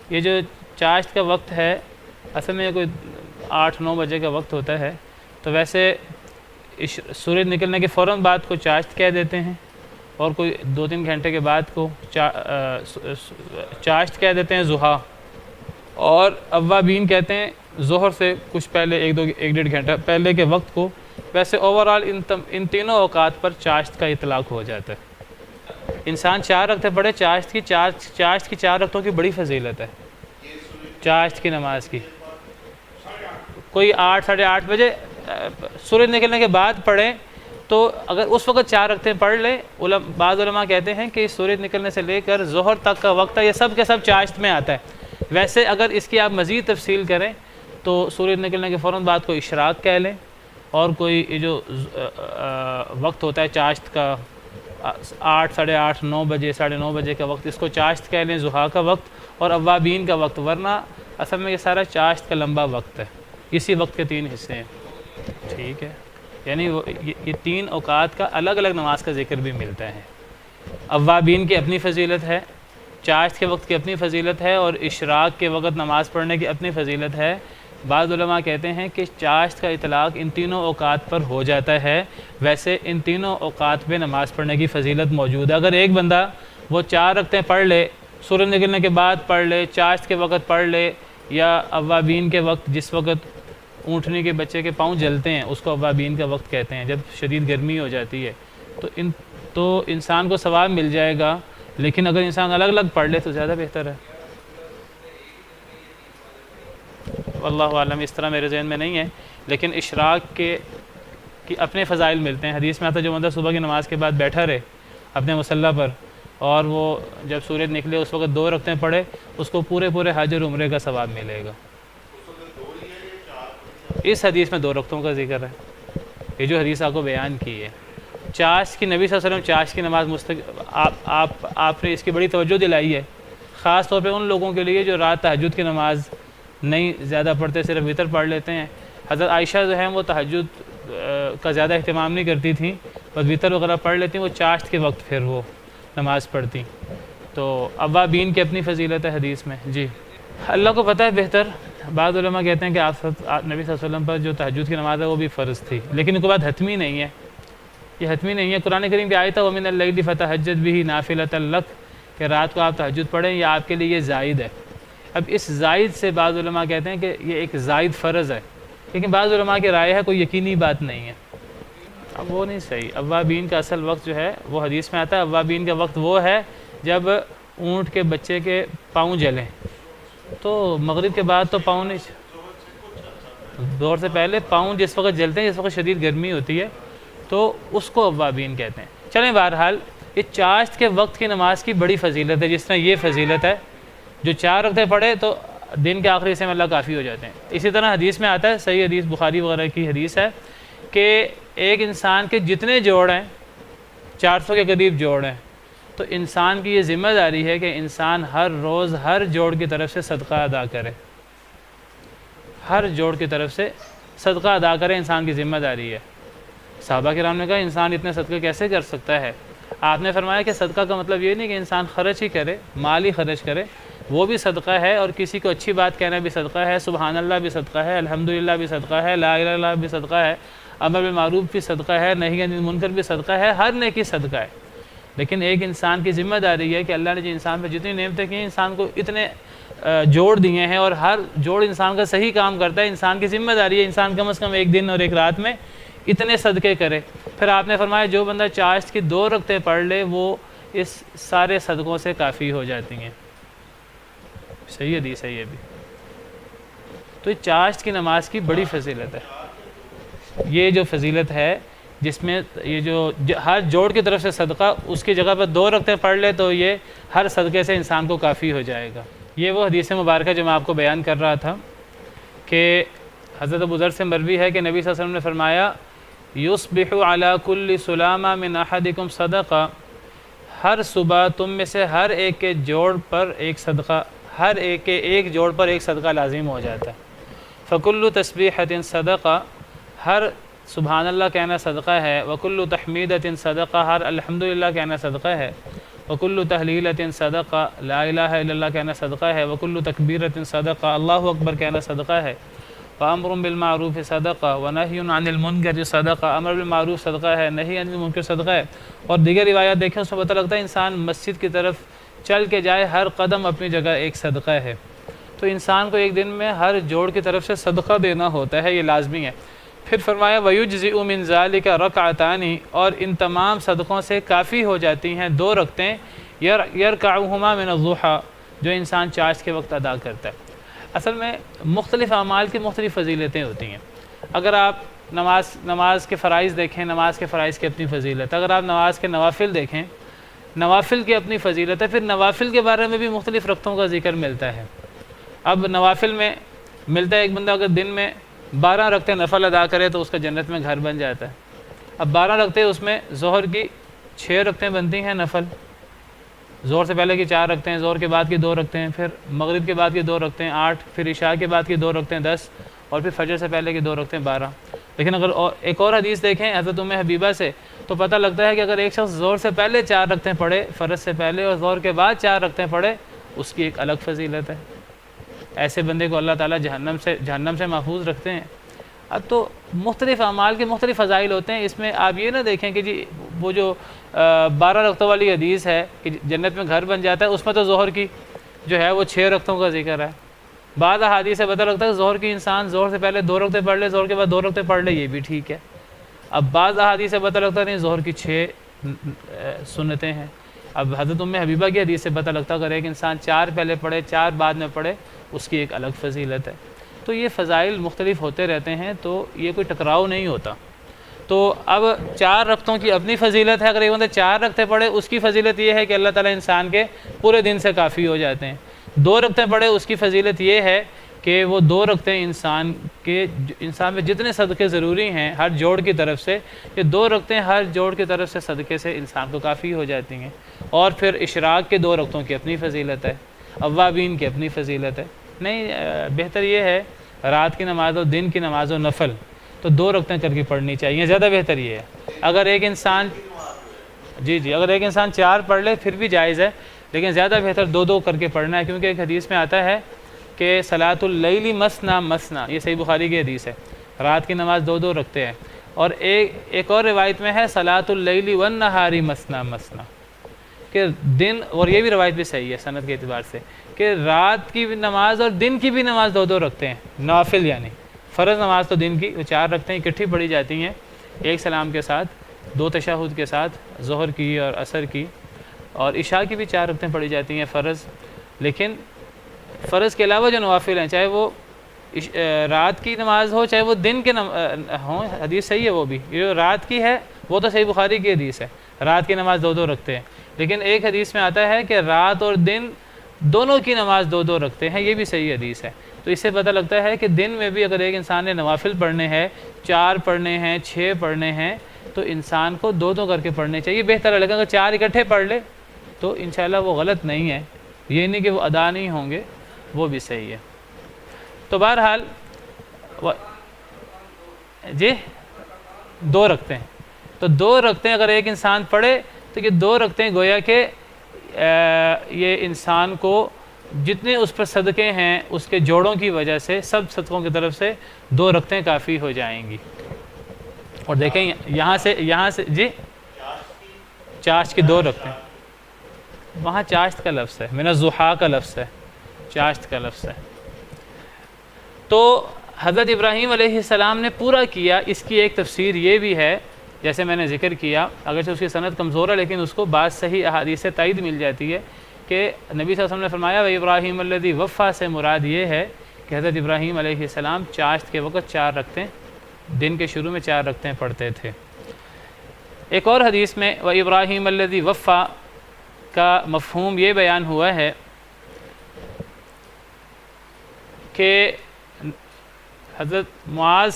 یہ جو چاشت کا وقت ہے اصل میں کوئی 8-9 بجے کا وقت ہوتا ہے، تو ویسے سورج نکلنے کے فوراً بعد کو چاشت کہہ دیتے ہیں، اور کوئی 2-3 گھنٹے کے بعد کو چاشت کہہ دیتے ہیں ضحیٰ، اور اوابین کہتے ہیں ظہر سے کچھ پہلے 1-1.5 گھنٹہ پہلے کے وقت کو۔ ویسے اوورآل ان تینوں اوقات پر چاشت کا اطلاق ہو جاتا ہے۔ انسان 4 رکعتیں پڑھے، چاشت کی 4 رکعتوں کی بڑی فضیلت ہے، چاشت کی نماز کی۔ کوئی 8-8:30 بجے سورج نکلنے کے بعد پڑھیں، تو اگر اس وقت 4 رکعتیں پڑھ لیں، بعض علماء کہتے ہیں کہ سورج نکلنے سے لے کر ظہر تک کا وقت ہے، یہ سب کے سب چاشت میں آتا ہے۔ ویسے اگر اس کی آپ مزید تفصیل کریں تو سورج نکلنے کے فوراً بعد کو اشراق کہہ لیں، اور کوئی یہ جو وقت ہوتا ہے چاشت کا 8, 8:30, 9 بجے 9:30 بجے کا وقت، اس کو چاشت کہہ لیں، ضحیٰ کا وقت اور اوابین کا وقت، ورنہ اصل میں یہ سارا چاشت کا لمبا وقت ہے، اسی وقت کے 3 حصے ہیں، ٹھیک ہے۔ یعنی یہ 3 اوقات کا الگ الگ نماز کا ذکر بھی ملتا ہے۔ اوابین کی اپنی فضیلت ہے، چاشت کے وقت کی اپنی فضیلت ہے، اور اشراق کے وقت نماز پڑھنے کی اپنی فضیلت ہے۔ بعض علماء کہتے ہیں کہ چاشت کا اطلاق ان تینوں اوقات پر ہو جاتا ہے، ویسے ان تینوں اوقات پہ نماز پڑھنے کی فضیلت موجود ہے۔ اگر ایک بندہ وہ 4 رکعتیں پڑھ لے، سورج نکلنے کے بعد پڑھ لے، چاشت کے وقت پڑھ لے، یا اوابین کے وقت، جس وقت اونٹنی کے بچے کے پاؤں جلتے ہیں اس کو اوابین کا وقت کہتے ہیں، جب شدید گرمی ہو جاتی ہے تو انسان کو ثواب مل جائے گا، لیکن اگر انسان الگ الگ پڑھ لے تو زیادہ بہتر ہے۔ واللہ عالم، اس طرح میرے ذہن میں نہیں ہے، لیکن اشراق کے اپنے فضائل ملتے ہیں۔ حدیث میں آتا ہے جو بندہ صبح کی نماز کے بعد بیٹھا رہے اپنے مصلی پر اور وہ جب سورج نکلے اس وقت 2 رکعتیں پڑھے، اس کو پورے حج اور عمرے کا ثواب ملے گا۔ اس حدیث میں 2 رکعتوں کا ذکر ہے، یہ جو حدیث آپ کو بیان کی ہے۔ چاشت کی، نبی صلی اللہ علیہ وسلم چاشت کی نماز آپ نے اس کی بڑی توجہ دلائی ہے، خاص طور پہ ان لوگوں کے لیے جو رات تہجد کی نماز نہیں زیادہ پڑھتے، صرف وتر پڑھ لیتے ہیں۔ حضرت عائشہ جو ہیں وہ تہجد کا زیادہ اہتمام نہیں کرتی تھیں، بس وتر وغیرہ پڑھ لیتی ہیں، وہ چاشت کے وقت پھر وہ نماز پڑھتی۔ تو اوابین کی اپنی فضیلت ہے حدیث میں۔ جی اللہ کو پتہ ہے بہتر۔ بعض علماء کہتے ہیں کہ نبی صلی اللہ علیہ وسلم پر جو تہجد کی نماز ہے وہ بھی فرض تھی، لیکن ان کے بعد حتمی نہیں ہے، یہ حتمی نہیں ہے۔ قرآن کریم کی آیت ہے وَمِنَ اللَّيْلِ فَتَهَجَّدْ بِهِ نَافِلَةً لَكَ، کہ رات کو آپ تہجد پڑھیں، یہ آپ کے لیے یہ زائد ہے۔ اب اس زائد سے بعض علماء کہتے ہیں کہ یہ ایک زائد فرض ہے، لیکن بعض علماء کی رائے ہے کوئی یقینی بات نہیں ہے۔ اب وہ نہیں صحیح۔ اوابین کا اصل وقت جو ہے وہ حدیث میں آتا ہے، اوابین کا وقت وہ ہے جب اونٹ کے بچے کے پاؤں جلیں، تو مغرب کے بعد تو پاؤں نہیں، دور سے پہلے پاؤں جس وقت جلتے ہیں، جس وقت شدید گرمی ہوتی ہے، تو اس کو اوابین کہتے ہیں۔ چلیں بہرحال یہ چاشت کے وقت کی نماز کی بڑی فضیلت ہے، جس طرح یہ فضیلت ہے جو 4 رکعتیں پڑھے تو دن کے آخری حصے میں اللہ کافی ہو جاتے ہیں۔ اسی طرح حدیث میں آتا ہے، صحیح حدیث بخاری وغیرہ کی حدیث ہے کہ ایک انسان کے جتنے جوڑ ہیں 400 کے قریب جوڑ ہیں، تو انسان کی یہ ذمہ داری ہے کہ انسان ہر روز ہر جوڑ کی طرف سے صدقہ ادا کرے، ہر جوڑ کی طرف سے صدقہ ادا کرے، انسان کی ذمہ داری ہے۔ صحابہ کرام نے کہا انسان اتنے صدقے کیسے کر سکتا ہے؟ آپ نے فرمایا کہ صدقہ کا مطلب یہ نہیں کہ انسان خرچ ہی کرے، مال ہی خرچ کرے، وہ بھی صدقہ ہے، اور کسی کو اچھی بات کہنا بھی صدقہ ہے، سبحان اللہ بھی صدقہ ہے، الحمدللہ بھی صدقہ ہے، لا الہ الا اللہ بھی صدقہ ہے، امر بالمعروف بھی صدقہ ہے، نہی عن المنکر بھی صدقہ ہے، ہر نیکی صدقہ ہے۔ لیکن ایک انسان کی ذمہ داری ہے کہ اللہ نے جو انسان پہ جتنی نعمتیں کی ہیں، انسان کو اتنے جوڑ دیے ہیں، اور ہر جوڑ انسان کا صحیح کام کرتا ہے، انسان کی ذمہ داری ہے انسان کم از کم ایک دن اور ایک رات میں اتنے صدقے کرے۔ پھر آپ نے فرمایا جو بندہ چاشت کی 2 رکعتیں پڑھ لے وہ اس سارے صدقوں سے کافی ہو جاتی ہیں۔ صحیح حدیث ہے یہ بھی۔ تو یہ چاشت کی نماز کی بڑی فضیلت ہے، یہ جو فضیلت ہے جس میں یہ جو ہر جوڑ کی طرف سے صدقہ، اس کی جگہ پر 2 رکعتیں پڑھ لے تو یہ ہر صدقے سے انسان کو کافی ہو جائے گا۔ یہ وہ حدیث مبارکہ جو میں آپ کو بیان کر رہا تھا کہ حضرت ابو ذر سے مروی ہے کہ نبی صلی اللہ علیہ وسلم نے فرمایا یصبح علی کل سلامہ من احدکم صدقہ، ہر صبح تم میں سے ہر ایک کے جوڑ پر ایک صدقہ، ہر ایک کے ایک جوڑ پر ایک صدقہ لازم ہو جاتا ہے۔ فکل تسبیحۃ صدقہ، ہر سبحان اللہ کہنا صدقہ ہے، وکل تحمیدۃ صدقہ، ہر الحمدللہ کہنا صدقہ ہے، وکل تحلیلۃ صدقہ، لا الہ الا اللہ کہنا صدقہ ہے، وکل تکبیرۃ صدقہ، اللہ اکبر کہنا صدقہ ہے، وامر بالمعروف صدقہ، ونہی عن المنکر صدقہ، امر بالمعروف صدقہ ہے، نہی عن المنکر صدقہ ہے۔ اور دیگر روایات دیکھیں اس میں پتہ لگتا ہے انسان مسجد کی طرف چل کے جائے، ہر قدم اپنی جگہ ایک صدقہ ہے۔ تو انسان کو ایک دن میں ہر جوڑ کی طرف سے صدقہ دینا ہوتا ہے، یہ لازمی ہے۔ پھر فرمایا وَيُجْزِئُ مِنْ ذَلِكَ رَكْعَتَانِ، اور ان تمام صدقوں سے کافی ہو جاتی ہیں 2 رکعتیں يَرْكَعُهُمَا مِنَ الضُّحَى، جو انسان چاشت کے وقت ادا کرتا ہے۔ اصل میں مختلف اعمال کی مختلف فضیلتیں ہوتی ہیں۔ اگر آپ نماز کے فرائض دیکھیں، نماز کے فرائض کی اپنی فضیلت، اگر آپ نماز کے نوافل دیکھیں، نوافل کی اپنی فضیلت ہے، پھر نوافل کے بارے میں بھی مختلف رکعتوں کا ذکر ملتا ہے۔ اب نوافل میں ملتا ہے ایک بندہ اگر دن میں 12 رکعتیں نفل ادا کرے تو اس کا جنت میں گھر بن جاتا ہے۔ اب 12 رکعتیں، اس میں ظہر کی 6 رکعتیں بنتی ہیں نفل، ظہر سے پہلے کی 4 رکعتیں، ظہر کے بعد کی 2 رکعتیں، پھر مغرب کے بعد کی 2 رکعتیں 8، پھر عشاء کے بعد کی 2 رکعتیں 10، اور پھر فجر سے پہلے کی 2 رکعتیں 12۔ لیکن اگر ایک اور حدیث دیکھیں حضرت ام حبیبہ سے، تو پتہ لگتا ہے کہ اگر ایک شخص ظہر سے پہلے 4 رکعتیں پڑھے، فرض سے پہلے، اور ظہر کے بعد 4 رکعتیں پڑھے، اس کی ایک الگ فضیلت ہے۔ ایسے بندے کو اللہ تعالیٰ جہنم سے محفوظ رکھتے ہیں۔ اب تو مختلف اعمال کے مختلف فضائل ہوتے ہیں، اس میں آپ یہ نہ دیکھیں کہ جی وہ جو 12 رکعتوں والی حدیث ہے کہ جنت میں گھر بن جاتا ہے، اس میں تو ظہر کی جو ہے وہ 6 رکعتوں کا ذکر ہے، بعض احادیث سے پتہ لگتا ہے کہ ظہر کی انسان ظہر سے پہلے 2 رکعتیں پڑھ لے، ظہر کے بعد 2 رکعتیں پڑھ لے، یہ بھی ٹھیک ہے۔ اب بعض احادیث سے پتہ لگتا نہیں ظہر کی 6 سنتیں ہیں۔ اب حضرت ام حبیبہ کی حدیث سے پتہ لگتا اگر ایک انسان 4 پہلے پڑھے 4 بعد میں پڑھے اس کی ایک الگ فضیلت ہے۔ تو یہ فضائل مختلف ہوتے رہتے ہیں، تو یہ کوئی ٹکراؤ نہیں ہوتا۔ تو اب 4 رکعتوں کی اپنی فضیلت ہے، اگر ایک بندہ 4 رکعتیں پڑھے اس کی فضیلت یہ ہے کہ اللہ تعالیٰ انسان کے پورے دن سے کافی ہو جاتے ہیں۔ 2 رکعتیں پڑھے اس کی فضیلت یہ ہے کہ وہ 2 رکعتیں انسان میں جتنے صدقے ضروری ہیں ہر جوڑ کی طرف سے، یہ 2 رکعتیں ہر جوڑ کی طرف سے صدقے سے انسان کو کافی ہو جاتی ہیں۔ اور پھر اشراق کے 2 رکعتوں کی اپنی فضیلت ہے، اوابین کی اپنی فضیلت ہے۔ نہیں، بہتر یہ ہے رات کی نماز اور دن کی نماز و نفل تو 2 رکعتیں کر کے پڑھنی چاہیے، زیادہ بہتر یہ ہے۔ اگر ایک انسان اگر ایک انسان 4 پڑھ لے پھر بھی جائز ہے، لیکن زیادہ بہتر 2 کر کے پڑھنا ہے، کیونکہ ایک حدیث میں آتا ہے کہ صلاۃ اللیل مثنی مثنی، یہ صحیح بخاری کی حدیث ہے، رات کی نماز 2 رکھتے ہیں۔ اور ایک اور روایت میں ہے صلاۃ اللیل والنہار مثنی مثنی، کہ دن، اور یہ بھی روایت بھی صحیح ہے سند کے اعتبار سے، کہ رات کی بھی نماز اور دن کی بھی نماز 2 رکھتے ہیں، نوافل یعنی فرض نماز تو دن کی 4 رکھتے ہیں، اکٹھی پڑھی جاتی ہیں، ایک سلام کے ساتھ 2 تشہد کے ساتھ، ظہر کی اور عصر کی، اور عشاء کی بھی 4 رکعتیں پڑھی جاتی ہیں فرض۔ لیکن فرض کے علاوہ جو نوافل ہیں، چاہے وہ رات کی نماز ہو چاہے وہ دن کے ہوں، حدیث صحیح ہے وہ بھی، جو رات کی ہے وہ تو صحیح بخاری کی حدیث ہے، رات کی نماز 2 رکھتے ہیں، لیکن ایک حدیث میں آتا ہے کہ رات اور دن دونوں کی نماز 2 رکھتے ہیں، یہ بھی صحیح حدیث ہے۔ تو اس سے پتہ لگتا ہے کہ دن میں بھی اگر ایک انسان نے نوافل پڑھنے ہیں، 4 پڑھنے ہیں، 6 پڑھنے ہیں، تو انسان کو 2 کر کے پڑھنے چاہیے، بہتر ہے۔ لیکن اگر 4 اکٹھے پڑھ لے تو انشاءاللہ وہ غلط نہیں ہے، یہ نہیں کہ وہ ادا نہیں ہوں گے، وہ بھی صحیح ہے۔ تو بہرحال جی 2 رکعتیں، تو 2 رکعتیں اگر ایک انسان پڑھے تو یہ 2 رکعتیں گویا کہ یہ انسان کو جتنے اس پر صدقے ہیں اس کے جوڑوں کی وجہ سے سب صدقوں کی طرف سے 2 رکعتیں کافی ہو جائیں گی۔ اور دیکھیں یہاں سے جی چاشت کی 2 رکعتیں، وہاں چاشت کا لفظ ہے، من الضحیٰ کا لفظ ہے، چاشت کا لفظ ہے۔ تو حضرت ابراہیم علیہ السلام نے پورا کیا، اس کی ایک تفسیر یہ بھی ہے، جیسے میں نے ذکر کیا، اگرچہ اس کی سند کمزور ہے لیکن اس کو بعض صحیح احادیث سے تائید مل جاتی ہے کہ نبی صلی اللہ علیہ وسلم نے فرمایا وَإِبْرَاهِيمَ الَّذِي وَفَّى سے مراد یہ ہے کہ حضرت ابراہیم علیہ السلام چاشت کے وقت 4 رکعتیں، دن کے شروع میں 4 رکعتیں پڑھتے تھے۔ ایک اور حدیث میں وَإِبْرَاهِيمَ الَّذِي وَفَّى کا مفہوم یہ بیان ہوا ہے کہ حضرت معاذ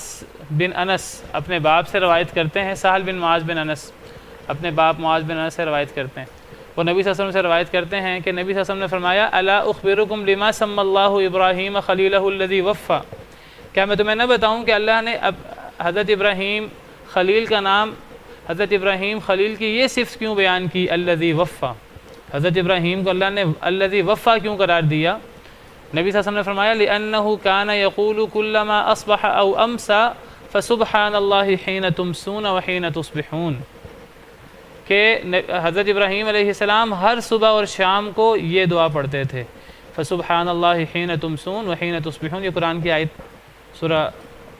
بن انس اپنے باپ سے روایت کرتے ہیں، سہل بن معاذ بن انس اپنے باپ معاذ بن انس سے روایت کرتے ہیں، وہ نبی صلی اللہ علیہ وسلم سے روایت کرتے ہیں کہ نبی صلی اللہ علیہ وسلم نے فرمایا الا اخبرکم لما سمی اللہ ابراہیم خلیلہ الذی وفى، کیا میں تمہیں نہ بتاؤں کہ اللہ نے اب حضرت ابراہیم خلیل کا نام، حضرت ابراہیم خلیل کی یہ صفت کیوں بیان کی، الذی وفى، حضرت ابراہیم کو اللہ نے الذی وفى کیوں قرار دیا؟ نبی صلی اللہ علیہ وسلم نے فرمایا لأنه كان يقول كلما اصبح او امسى فسبحان اللہ حين تمسون وحين تصبحون، کہ حضرت ابراہیم علیہ السلام ہر صبح اور شام کو یہ دعا پڑھتے تھے، فسبحان اللہ حين تمسون وحين تصبحون، یہ قرآن کی آیت سورہ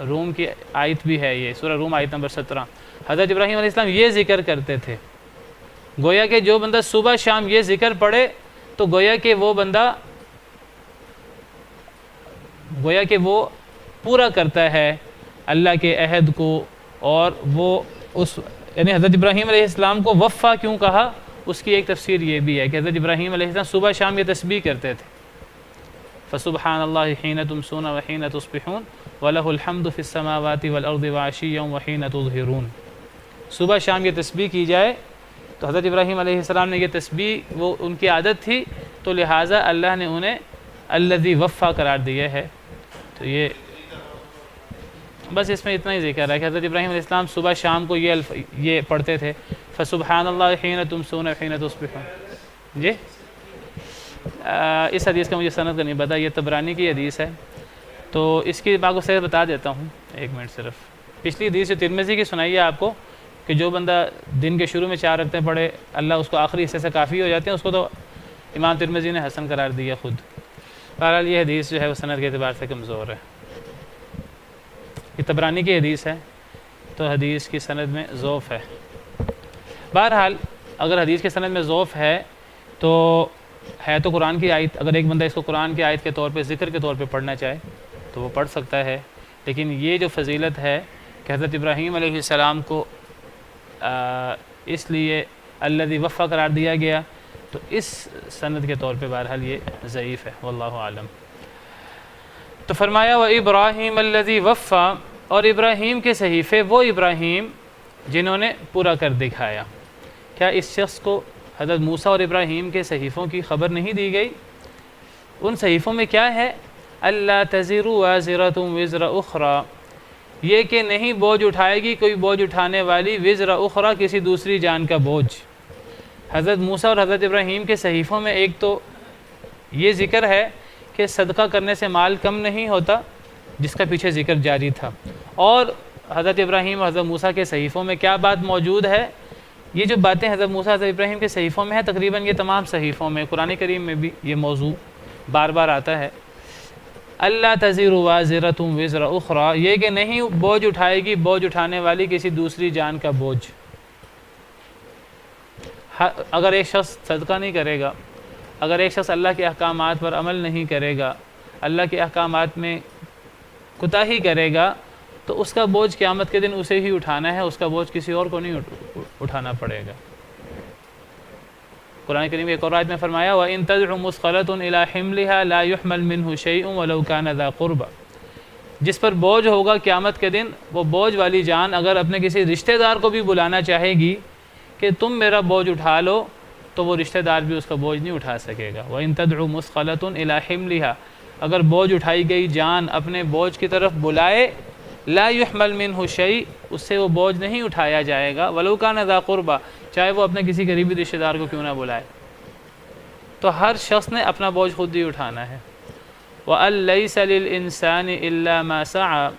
روم کی آیت بھی ہے، یہ سورہ روم آیت نمبر 17۔ حضرت ابراہیم علیہ السلام یہ ذکر کرتے تھے، گویا کہ جو بندہ صبح شام یہ ذکر پڑھے تو گویا کہ وہ پورا کرتا ہے اللہ کے عہد کو، اور وہ اس یعنی حضرت ابراہیم علیہ السلام کو وفا کیوں کہا، اس کی ایک تفسیر یہ بھی ہے کہ حضرت ابراہیم علیہ السلام صبح شام یہ تسبیح کرتے تھے، فسبحان اللہ حین تمسون وحین تصبحون وَلَهُ الْحَمْدُ فِي السَّمَاوَاتِ وَالْأَرْضِ وَعَشِيًّا وَحِينَ تُظْهِرُونَ، صبح شام یہ تسبیح کی جائے، تو حضرت ابراہیم علیہ السلام نے یہ تسبیح وہ ان کی عادت تھی، تو لہٰذا اللہ نے انہیں الذی وفا قرار دیا ہے۔ تو یہ بس اس میں اتنا ہی ذکر ہے کہ حضرت ابراہیم علیہ السلام صبح شام کو یہ پڑھتے تھے، فسبحان اللہ حین تمسون وحین تصبحون۔ جی اس حدیث کا مجھے سند کا نہیں پتہ، یہ طبرانی کی حدیث ہے، تو اس کی باقی سے بتا دیتا ہوں، 1 منٹ صرف۔ پچھلی حدیث ترمذی کی سنائی ہے آپ کو کہ جو بندہ دن کے شروع میں 4 رکعتیں پڑھے اللہ اس کو آخری حصے سے کافی ہو جاتے ہیں، اس کو تو امام ترمذی نے حسن قرار دیا خود۔ بہرحال یہ حدیث جو ہے وہ سند کے اعتبار سے کمزور ہے، یہ طبرانی کی حدیث ہے تو حدیث کی سند میں ضعف ہے۔ بہرحال اگر حدیث کی سند میں ضعف ہے تو قرآن کی آیت، اگر ایک بندہ اس کو قرآن کی آیت کے طور پہ ذکر کے طور پہ پڑھنا چاہے تو وہ پڑھ سکتا ہے، لیکن یہ جو فضیلت ہے کہ حضرت ابراہیم علیہ السلام کو اس لیے الذی وفا قرار دیا گیا، تو اس سند کے طور پہ بہرحال یہ ضعیف ہے، واللہ عالم۔ تو فرمایا وَإِبْرَاهِيمَ الَّذِي وَفَّى، اور ابراہیم کے صحیفے وہ ابراہیم جنہوں نے پورا کر دکھایا۔ کیا اس شخص کو حضرت موسیٰ اور ابراہیم کے صحیفوں کی خبر نہیں دی گئی؟ ان صحیفوں میں کیا ہے؟ اللہ تزر وازرۃ وزر اخری، یہ کہ نہیں بوجھ اٹھائے گی کوئی بوجھ اٹھانے والی وزر اخری، کسی دوسری جان کا بوجھ۔ حضرت موسیٰ اور حضرت ابراہیم کے صحیفوں میں ایک تو یہ ذکر ہے کہ صدقہ کرنے سے مال کم نہیں ہوتا، جس کا پیچھے ذکر جاری تھا، اور حضرت ابراہیم اور حضرت موسیٰ کے صحیفوں میں کیا بات موجود ہے؟ یہ جو باتیں حضرت موسیٰ حضرت ابراہیم کے صحیفوں میں ہیں، تقریباً یہ تمام صحیفوں میں، قرآن کریم میں بھی یہ موضوع بار بار آتا ہے، اللہ تزر وازرۃ وزر اخری، یہ کہ نہیں بوجھ اٹھائے گی بوجھ اٹھانے والی کسی دوسری جان کا بوجھ۔ اگر ایک شخص صدقہ نہیں کرے گا، اگر ایک شخص اللہ کے احکامات پر عمل نہیں کرے گا، اللہ کے احکامات میں کوتاہی کرے گا، تو اس کا بوجھ قیامت کے دن اسے ہی اٹھانا ہے، اس کا بوجھ کسی اور کو نہیں اٹھانا پڑے گا۔ قرآن کریم ایک اور آیت میں فرمایا وَإِن تَدْعُ مُثْقَلَةٌ إِلَىٰ حِمْلِهَا لَا يُحْمَلْ مِنْهُ شَيْءٌ وَلَوْ كَانَ ذَا قُرْبَىٰ، جس پر بوجھ ہوگا قیامت کے دن، وہ بوجھ والی جان اگر اپنے کسی رشتہ دار کو بھی بلانا چاہے گی کہ تم میرا بوجھ اٹھا لو، تو وہ رشتہ دار بھی اس کا بوجھ نہیں اٹھا سکے گا۔ وَإِن تَدْعُ مُثْقَلَةٌ إِلَىٰ حِمْلِهَا، اگر بوجھ اٹھائی گئی جان اپنے بوجھ کی طرف بلائے، لا يحمل منہ شیء، اس سے وہ بوجھ نہیں اٹھایا جائے گا، ولو کان ذا قربا، چاہے وہ اپنے کسی قریبی رشتہ دار کو کیوں نہ بلائے۔ تو ہر شخص نے اپنا بوجھ خود ہی اٹھانا ہے۔ وَأَن لَيْسَ لِلْإِنسَانِ إِلَّا مَا سَعَىٰ،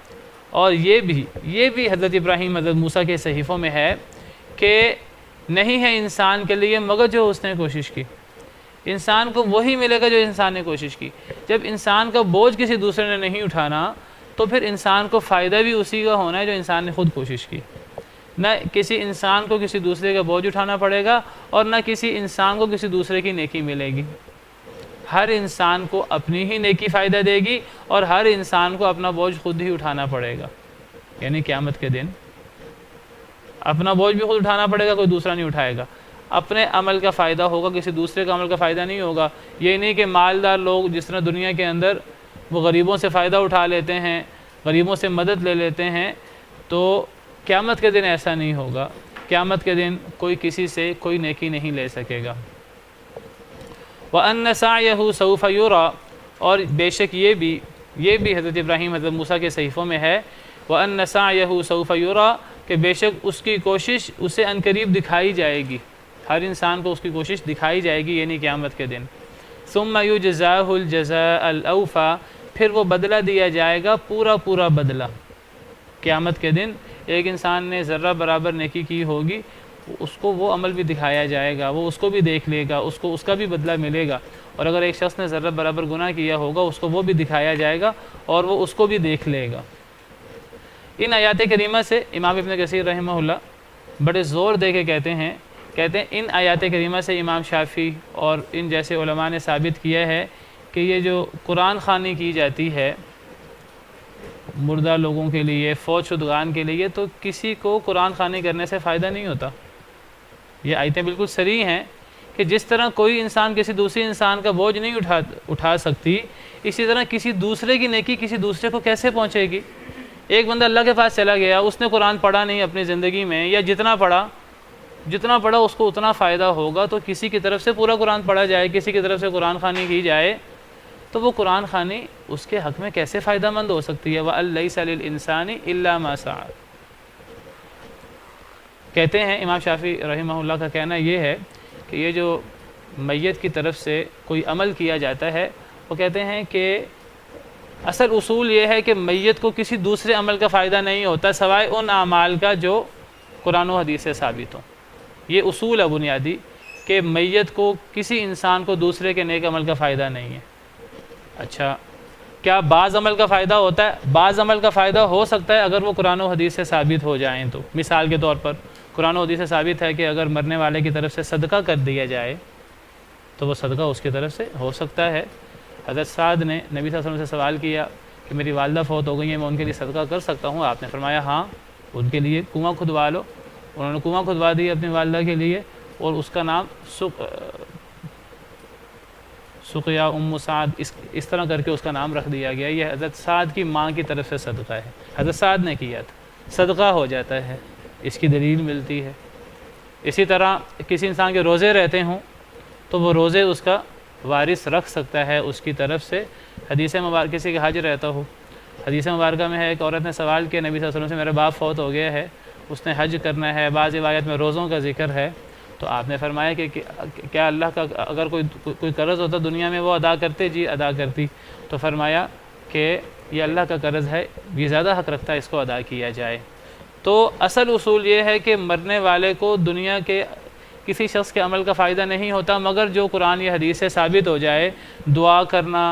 اور یہ بھی حضرت ابراہیم حضرت موسیٰ کے صحیفوں میں ہے کہ نہیں ہے انسان کے لیے مگر جو اس نے کوشش کی، انسان کو وہی ملے گا جو انسان نے کوشش کی۔ جب انسان کا بوجھ کسی دوسرے نے نہیں اٹھانا تو پھر انسان کو فائدہ بھی اسی کا ہونا ہے جو انسان نے خود کوشش کی۔ نہ کسی انسان کو کسی دوسرے کا بوجھ اٹھانا پڑے گا، اور نہ کسی انسان کو کسی دوسرے کی نیکی ملے گی۔ ہر انسان کو اپنی ہی نیکی فائدہ دے گی، اور ہر انسان کو اپنا بوجھ خود ہی اٹھانا پڑے گا، یعنی قیامت کے دن اپنا بوجھ بھی خود اٹھانا پڑے گا، کوئی دوسرا نہیں اٹھائے گا۔ اپنے عمل کا فائدہ ہوگا، کسی دوسرے کا عمل کا فائدہ نہیں ہوگا۔ یہ نہیں کہ مالدار لوگ جس طرح دنیا کے اندر وہ غریبوں سے فائدہ اٹھا لیتے ہیں، غریبوں سے مدد لے لیتے ہیں، تو قیامت کے دن ایسا نہیں ہوگا۔ قیامت کے دن کوئی کسی سے کوئی نیکی نہیں لے سکے گا۔ وَأَنَّ سَعْيَهُ سَوْفَ يُرَىٰ، اور بے شک یہ بھی حضرت ابراہیم حضرت موسیٰ کے صحیفوں میں ہے، وَأَنَّ سَعْيَهُ سَوْفَ يُرَىٰ، کہ بے شک اس کی کوشش اسے عنقریب دکھائی جائے گی، ہر انسان کو اس کی کوشش دکھائی جائے گی، یعنی قیامت کے دن۔ ثُمَّ يُجْزَاهُ الْجَزَاءَ الْأَوْفَىٰ، پھر وہ بدلہ دیا جائے گا پورا بدلہ۔ قیامت کے دن ایک انسان نے ذرہ برابر نیکی کی ہوگی، اس کو وہ عمل بھی دکھایا جائے گا، وہ اس کو بھی دیکھ لے گا، اس کو اس کا بھی بدلہ ملے گا۔ اور اگر ایک شخص نے ذرہ برابر گناہ کیا ہوگا، اس کو وہ بھی دکھایا جائے گا اور وہ اس کو بھی دیکھ لے گا۔ ان آیات کریمہ سے امام ابن کثیر رحمہ اللہ بڑے زور دے کے کہتے ہیں ان آیات کریمہ سے امام شافعی اور ان جیسے علماء نے ثابت کیا ہے کہ یہ جو قرآن خوانی کی جاتی ہے مردہ لوگوں کے لیے، فوت شدگان کے لیے، تو کسی کو قرآن خوانی کرنے سے فائدہ نہیں ہوتا۔ یہ آیتیں بالکل صریح ہیں کہ جس طرح کوئی انسان کسی دوسری انسان کا بوجھ نہیں اٹھا سکتی، اسی طرح کسی دوسرے کی نیکی کسی دوسرے کو کیسے پہنچے گی؟ ایک بندہ اللہ کے پاس چلا گیا، اس نے قرآن پڑھا نہیں اپنی زندگی میں، یا جتنا پڑھا اس کو اتنا فائدہ ہوگا، تو کسی کی طرف سے پورا قرآن پڑھا جائے، کسی کی طرف سے قرآن خوانی کی جائے، تو وہ قرآن خوانی اس کے حق میں کیسے فائدہ مند ہو سکتی ہے؟ وَأَن لَيْسَ لِلْإِنسَانِ إِلَّا مَا سَعَىٰ۔ کہتے ہیں امام شافعی رحمہ اللہ کا کہنا یہ ہے کہ یہ جو میت کی طرف سے کوئی عمل کیا جاتا ہے، وہ کہتے ہیں کہ اصل اصول یہ ہے کہ میت کو کسی دوسرے عمل کا فائدہ نہیں ہوتا سوائے ان اعمال کا جو قرآن و حدیث سے ثابت ہوں۔ یہ اصول ہے بنیادی کہ میت کو کسی انسان کو دوسرے کے نیک عمل کا فائدہ نہیں ہے۔ اچھا، کیا بعض عمل کا فائدہ ہوتا ہے؟ بعض عمل کا فائدہ ہو سکتا ہے اگر وہ قرآن و حدیث سے ثابت ہو جائیں تو. مثال کے طور پر قرآن و حدیث سے ثابت ہے کہ اگر مرنے والے کی طرف سے صدقہ کر دیا جائے تو وہ صدقہ اس کی طرف سے ہو سکتا ہے. حضرت سعد نے نبی صلی اللہ علیہ وسلم سے سوال کیا کہ میری والدہ فوت ہو گئی ہیں، میں ان کے لیے صدقہ کر سکتا ہوں؟ آپ نے فرمایا ہاں، ان کے لیے کنواں کھدوا لو. انہوں نے کنواں کھدوا دیا اپنی والدہ کے لیے، اور اس کا نام سقیہ ام سعد اس طرح کر کے اس کا نام رکھ دیا گیا. یہ حضرت سعد کی ماں کی طرف سے صدقہ ہے، حضرت سعد نے کیا تھا، صدقہ ہو جاتا ہے، اس کی دلیل ملتی ہے. اسی طرح کسی انسان کے روزے رہتے ہوں تو وہ روزے اس کا وارث رکھ سکتا ہے اس کی طرف سے. حدیث مبارکہ کسی کے حج رہتا ہو، حدیث مبارکہ میں ہے ایک عورت نے سوال کیا نبی صلی اللہ علیہ وسلم سے، میرا باپ فوت ہو گیا ہے، اس نے حج کرنا ہے، بعض روایت میں روزوں کا ذکر ہے. تو آپ نے فرمایا کہ کیا اللہ کا اگر کوئی قرض ہوتا دنیا میں وہ ادا کرتے؟ جی ادا کرتی. تو فرمایا کہ یہ اللہ کا قرض ہے، یہ زیادہ حق رکھتا ہے اس کو ادا کیا جائے. تو اصل اصول یہ ہے کہ مرنے والے کو دنیا کے کسی شخص کے عمل کا فائدہ نہیں ہوتا مگر جو قرآن یا حدیث سے ثابت ہو جائے. دعا کرنا،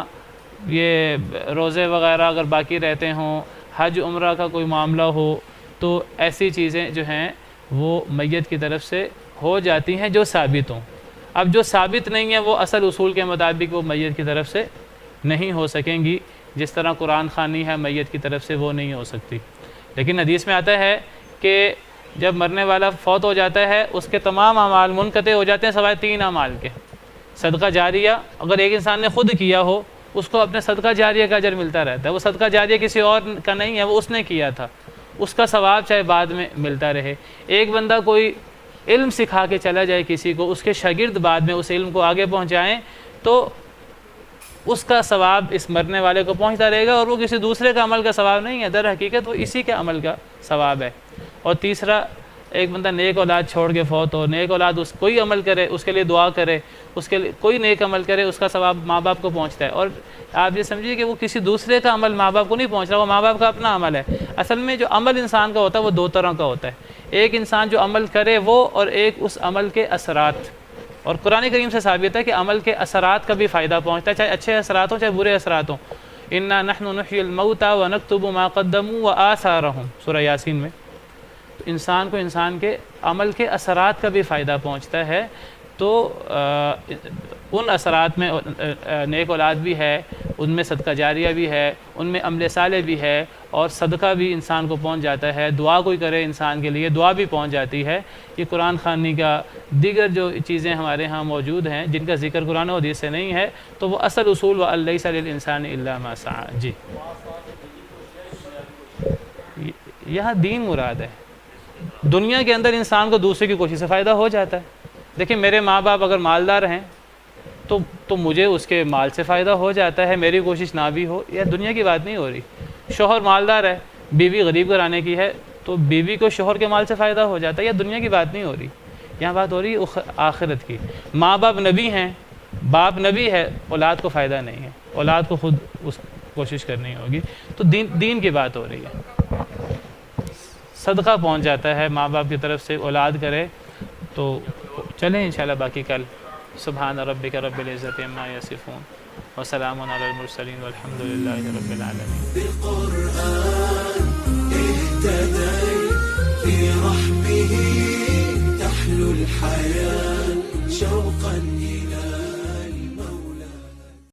یہ روزے وغیرہ اگر باقی رہتے ہوں، حج عمرہ کا کوئی معاملہ ہو، تو ایسی چیزیں جو ہیں وہ میت کی طرف سے ہو جاتی ہیں جو ثابت ہوں. اب جو ثابت نہیں ہیں وہ اصل اصول کے مطابق وہ میت کی طرف سے نہیں ہو سکیں گی. جس طرح قرآن خوانی ہے میت کی طرف سے وہ نہیں ہو سکتی. لیکن حدیث میں آتا ہے کہ جب مرنے والا فوت ہو جاتا ہے اس کے تمام اعمال منقطع ہو جاتے ہیں سوائے 3 اعمال کے. صدقہ جاریہ اگر ایک انسان نے خود کیا ہو اس کو اپنے صدقہ جاریہ کا اجر ملتا رہتا ہے. وہ صدقہ جاریہ کسی اور کا نہیں ہے، وہ اس نے کیا تھا، اس کا ثواب چاہے بعد میں ملتا رہے. ایک بندہ کوئی علم سکھا کے چلا جائے کسی کو، اس کے شاگرد بعد میں اس علم کو آگے پہنچائیں تو اس کا ثواب اس مرنے والے کو پہنچتا رہے گا، اور وہ کسی دوسرے کا عمل کا ثواب نہیں ہے، در حقیقت وہ اسی کے عمل کا ثواب ہے. اور تیسرا، ایک بندہ نیک اولاد چھوڑ کے فوت ہو، نیک اولاد اس کوئی عمل کرے، اس کے لیے دعا کرے، اس کے لیے کوئی نیک عمل کرے، اس کا ثواب ماں باپ کو پہنچتا ہے. اور آپ یہ سمجھیے کہ وہ کسی دوسرے کا عمل ماں باپ کو نہیں پہنچ رہا، وہ ماں باپ کا اپنا عمل ہے. اصل میں جو عمل انسان کا ہوتا ہے وہ 2 طرح کا ہوتا ہے، ایک انسان جو عمل کرے وہ، اور ایک اس عمل کے اثرات. اور قرآن کریم سے ثابت ہے کہ عمل کے اثرات کا بھی فائدہ پہنچتا ہے، چاہے اچھے اثرات ہوں چاہے برے اثرات ہوں. انا نحن نحیی الموتى ونکتب ما قدموا وآثارهم سورہ یاسین میں. تو انسان کو انسان کے عمل کے اثرات کا بھی فائدہ پہنچتا ہے. تو ان اثرات میں نیک اولاد بھی ہے، ان میں صدقہ جاریہ بھی ہے، ان میں عمل صالح بھی ہے، اور صدقہ بھی انسان کو پہنچ جاتا ہے. دعا کوئی کرے انسان کے لیے دعا بھی پہنچ جاتی ہے. یہ قرآن خوانی کا دیگر جو چیزیں ہمارے ہاں موجود ہیں جن کا ذکر قرآن و حدیث سے نہیں ہے، تو وہ اصل اصول وَأَن لَيْسَ لِلْإِنسَانِ إِلَّا مَا سَعَىٰ. جی یہاں دین مراد ہے. دنیا کے اندر انسان کو دوسرے کی کوشش سے فائدہ ہو جاتا ہے. دیکھیں میرے ماں باپ اگر مالدار ہیں تو مجھے اس کے مال سے فائدہ ہو جاتا ہے، میری کوشش نہ بھی ہو. یہ دنیا کی بات نہیں ہو رہی. شوہر مالدار ہے، بیوی غریب گھرانے کی ہے، تو بیوی کو شوہر کے مال سے فائدہ ہو جاتا ہے. یہ دنیا کی بات نہیں ہو رہی، یہاں بات ہو رہی ہے آخرت کی. ماں باپ نبی ہیں، باپ نبی ہے، اولاد کو فائدہ نہیں ہے، اولاد کو خود اس کوشش کرنی ہوگی. تو دین کی بات ہو رہی ہے. صدقہ پہنچ جاتا ہے ماں باپ کی طرف سے، اولاد کرے. تو چلیں انشاءاللہ باقی کل. سبحان ربک رب العزت عما یصفون وسلام علی المرسلین والحمد للہ رب العالمین. بالقرآن اهتديت في رحمه تحلو الحياة شوقا إلى